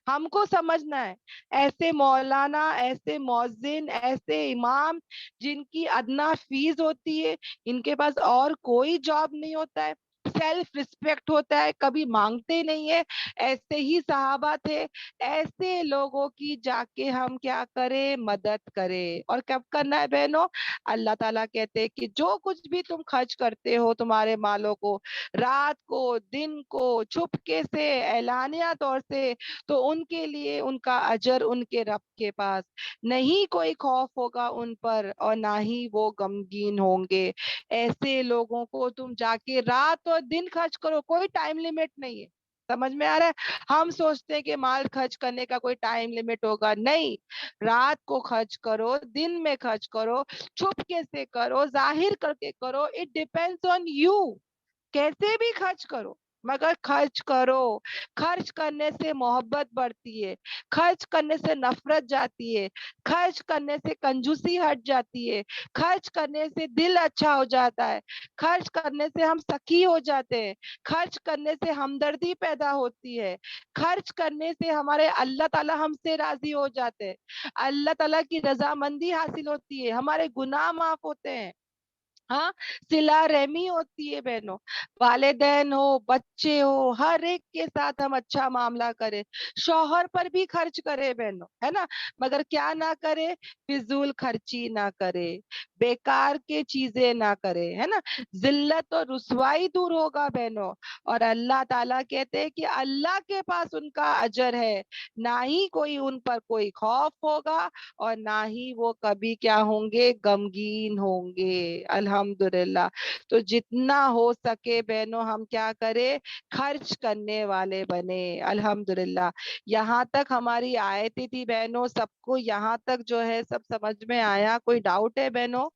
हमको समझना है। ऐसे मौलाना, ऐसे मौजिन, ऐसे इमाम जिनकी अदना फीस होती है, इनके पास और कोई जॉब नहीं होता है, सेल्फ रिस्पेक्ट होता है, कभी मांगते नहीं है। ऐसे ही सहाबा थे। ऐसे लोगों की जाके हम क्या करें, मदद करें। और कब करना है बहनों? अल्लाह ताला कहते हैं कि जो कुछ भी तुम खर्च करते हो तुम्हारे मालों को, रात को, दिन को, छुपके से, ऐलानिया तौर से, तो उनके लिए उनका अजर उनके रब के पास, नहीं कोई खौफ होगा उन पर और ना ही वो गमगीन होंगे। ऐसे लोगों को तुम जाके रात और दिन खर्च करो, कोई टाइम लिमिट नहीं है। समझ में आ रहा है? हम सोचते हैं कि माल खर्च करने का कोई टाइम लिमिट होगा, नहीं। रात को खर्च करो, दिन में खर्च करो, छुपके से करो, जाहिर करके करो, इट डिपेंड्स ऑन यू। कैसे भी खर्च करो, मगर खर्च करो। खर्च करने से मोहब्बत बढ़ती है, खर्च करने से नफरत जाती है, खर्च करने से कंजूसी हट जाती है, खर्च करने से दिल अच्छा हो जाता है, खर्च करने से हम सखी हो जाते हैं, खर्च करने से हमदर्दी पैदा होती है, खर्च करने से हमारे अल्लाह ताला हमसे राजी हो जाते हैं, अल्लाह ताला की रजामंदी हासिल होती है, हमारे गुनाह माफ होते हैं। हाँ, सिला रहमी होती है बहनों। वालिदैन हो, बच्चे हो, हर एक के साथ हम अच्छा मामला करें, शौहर पर भी खर्च करें बहनों, है ना। मगर क्या ना करे, फिजूल खर्ची ना करे, बेकार के चीजें ना करे, है ना। जिल्लत और रुसवाई दूर होगा बहनों। और अल्लाह ताला कहते हैं कि अल्लाह के पास उनका अजर है, ना ही कोई उन पर कोई खौफ होगा और ना ही वो कभी क्या होंगे, गमगीन होंगे। अल्हम्दुलिल्लाह। तो जितना हो सके बहनों हम क्या करें, खर्च करने वाले बने। अल्हम्दुलिल्लाह। यहाँ तक हमारी आयतें थी बहनों, सबको यहाँ तक जो है सब समझ में आया? कोई डाउट है बहनों?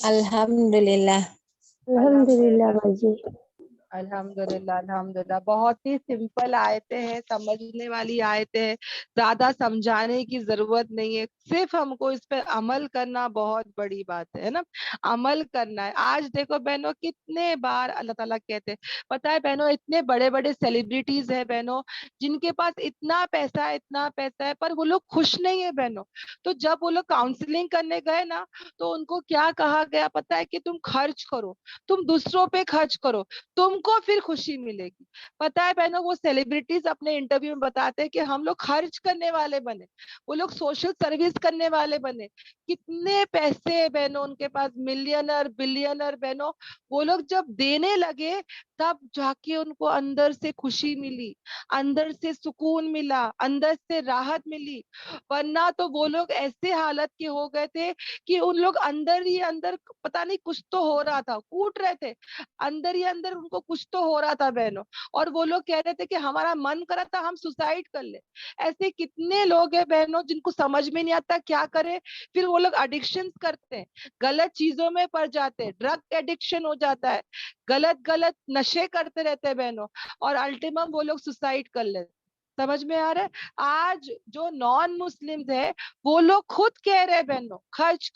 अल्हम्दुलिल्लाह। अल्हम्दुलिल्लाह बाजी। अल्हम्दुलिल्लाह अल्हम्दुलिल्लाह। बहुत ही सिंपल आयतें हैं, समझने वाली आयतें हैं, ज्यादा समझाने की जरूरत नहीं है, सिर्फ हमको इस पे अमल करना बहुत बड़ी बात है ना। अमल करना है। आज देखो बहनों, कितने बार अल्लाह ताला कहते हैं, पता है बहनों, इतने बड़े बड़े सेलिब्रिटीज है बहनों, जिनके पास इतना पैसा है, पर वो लोग खुश नहीं है बहनों। तो जब वो लोग काउंसलिंग करने गए ना, तो उनको क्या कहा गया पता है, कि तुम खर्च करो, तुम दूसरों पे खर्च करो, तुमको फिर खुशी मिलेगी। पता है बहनों, वो सेलिब्रिटीज अपने इंटरव्यू में बताते हैं कि हम लोग खर्च करने वाले बने, वो लोग सोशल सर्विस करने वाले बने। कितने पैसे है बहनों उनके पास, मिलियनर बिलियनर बहनों। वो लोग जब देने लगे, तब जाके उनको अंदर से खुशी मिली, अंदर से सुकून मिला, अंदर से राहत मिली। वरना तो वो लोग ऐसे हालत के हो गए थे कि उन लोग अंदर ही अंदर, पता नहीं कुछ तो हो रहा था, कूट रहे थे अंदर ही अंदर, उनको कुछ तो हो रहा था बहनों। और वो लोग कह रहे थे कि हमारा मन करा था हम सुसाइड कर ले। ऐसे कितने लोग हैं बहनों, जिनको समझ में नहीं आता क्या करे, फिर वो लोग एडिक्शन करते हैं, गलत चीजों में पड़ जाते हैं, ड्रग एडिक्शन हो जाता है, गलत गलत नशे करते रहते हैं बहनों, और अल्टीमम वो लोग सुसाइड कर लेते। समझ में आ रहा है? आज जो नॉन मुस्लिम्स है, वो लोग खुद कह रहे हैं बहनों, खर्च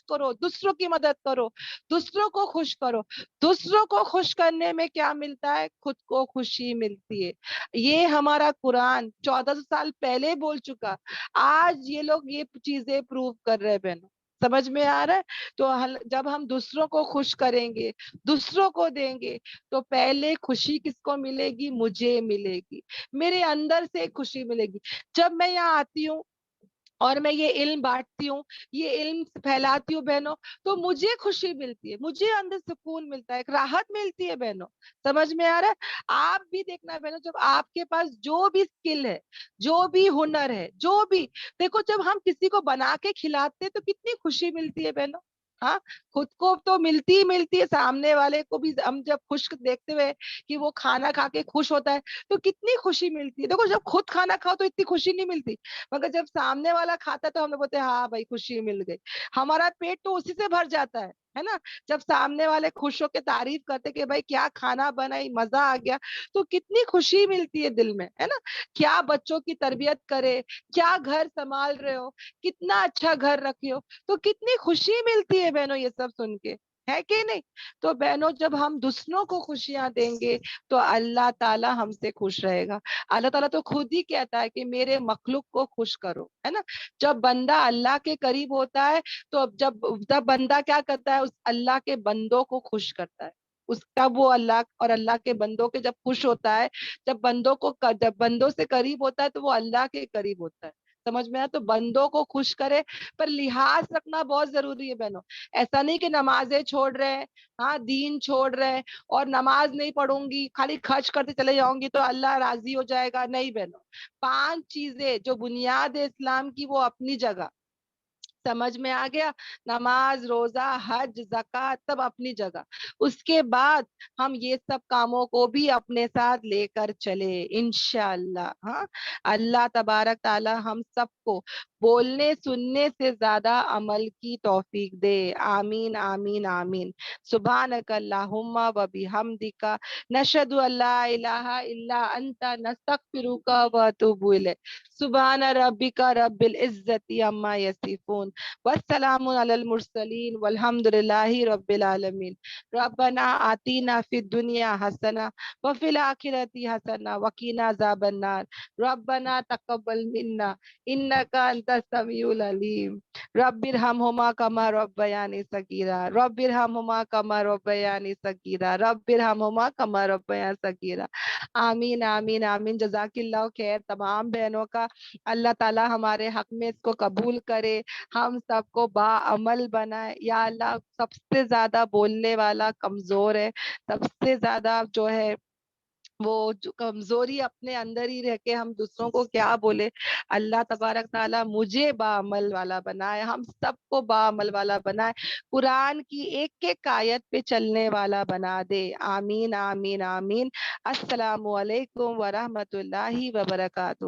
करो, दूसरों की मदद करो, दूसरों को खुश करो। दूसरों को खुश करने में क्या मिलता है? खुद को खुशी मिलती है। ये हमारा कुरान 1400 साल पहले बोल चुका, आज ये लोग ये चीजें प्रूव कर रहे हैं बहनों। समझ में आ रहा है? तो जब हम दूसरों को खुश करेंगे, दूसरों को देंगे, तो पहले खुशी किसको मिलेगी? मुझे मिलेगी, मेरे अंदर से खुशी मिलेगी। जब मैं यहाँ आती हूँ और मैं ये इल्म बांटती हूँ, ये इल्म फैलाती हूँ बहनों, तो मुझे खुशी मिलती है, मुझे अंदर सुकून मिलता है, एक राहत मिलती है बहनों। समझ में आ रहा है? आप भी देखना बहनों, जब आपके पास जो भी स्किल है, जो भी हुनर है, जो भी, देखो जब हम किसी को बना के खिलाते हैं तो कितनी खुशी मिलती है बहनों। हाँ, खुद को तो मिलती ही मिलती है, सामने वाले को भी हम जब खुश देखते हुए कि वो खाना खा के खुश होता है, तो कितनी खुशी मिलती है। देखो जब खुद खाना खाओ तो इतनी खुशी नहीं मिलती, मगर जब सामने वाला खाता है तो हम लोग बोलते हैं हाँ भाई खुशी मिल गई, हमारा पेट तो उसी से भर जाता है ना। जब सामने वाले खुश होकर तारीफ करते कि भाई क्या खाना बनाई, मजा आ गया, तो कितनी खुशी मिलती है दिल में, है ना। क्या बच्चों की तरबियत करे, क्या घर संभाल रहे हो, कितना अच्छा घर रखे हो, तो कितनी खुशी मिलती है बहनों ये सब सुन के, है कि नहीं। तो बहनों जब हम दूसरों को खुशियां देंगे, तो अल्लाह ताला हमसे खुश रहेगा। अल्लाह ताला तो खुद ही कहता है कि मेरे मखलूक को खुश करो, है ना। जब बंदा अल्लाह के करीब होता है, तो जब बंदा क्या करता है, उस अल्लाह के बंदों को खुश करता है। उसका वो अल्लाह और अल्लाह के बंदों के जब खुश होता है, जब बंदों से करीब होता है, तो वो अल्लाह के करीब होता है। समझ में आया? तो बंदों को खुश करे, पर लिहाज रखना बहुत जरूरी है बहनों। ऐसा नहीं कि नमाजें छोड़ रहे हैं, हाँ दीन छोड़ रहे हैं, और नमाज नहीं पढ़ूंगी, खाली खर्च करते चले जाऊंगी तो अल्लाह राजी हो जाएगा, नहीं बहनों। 5 चीजें जो बुनियाद है इस्लाम की, वो अपनी जगह। समझ में आ गया? नमाज, रोजा, हज, ज़कात सब अपनी जगह। उसके बाद हम ये सब कामों को भी अपने साथ लेकर चले इंशाअल्लाह। हाँ, अल्लाह तबारक ताला हम सबको बोलने सुनने से ज्यादा अमल की तौफीक दे। आमीन आमीन आमीन। सुभानक अल्लाहुम्मा व बिहम्दिका नशहदु अल्ला इलाहा इल्ला अंता नस्तगफिरुका व अतूबु इलैक। सुभान रब्बिका रब्बिल इज्जति अम्मा यसिफून, वस्सलामुन अलल मुरसलीन, वल्हम्दुलिल्लाहि रब्बिल आलमीन। रब्बना आतीना फिद दुनिया हसना व फिल आखिरति हसना व कीना अज़ाबन नार। रब्बना तक़ब्बल मिन्ना इन्नका अंतस समीउल अलीम। रब्बिरहमहुमा कमा रब्बयानी सगीरा, रब्बिरहमहुमा कमा रब्बयानी सगीरा, रब्बिरहमहुमा कमा रब्बयानी सगीरा। आमीन आमीन आमीन। जज़ाकिल्लाह खैर तमाम बहनों का। अल्लाह ताला हमारे हक में इसको कबूल करे, हम सबको बाअमल बनाए। या अल्लाह, सबसे ज्यादा बोलने वाला कमजोर है, सबसे ज्यादा जो है वो जो कमजोरी अपने अंदर ही रह के हम दूसरों को क्या बोले। अल्लाह तबारक ताला मुझे बाअमल वाला बनाए, हम सबको बाअमल वाला बनाए, कुरान की एक एक आयत पे चलने वाला बना दे। आमीन आमीन आमीन। अस्सलामु अलैकुम व रहमतुल्लाहि व बरकातुहू।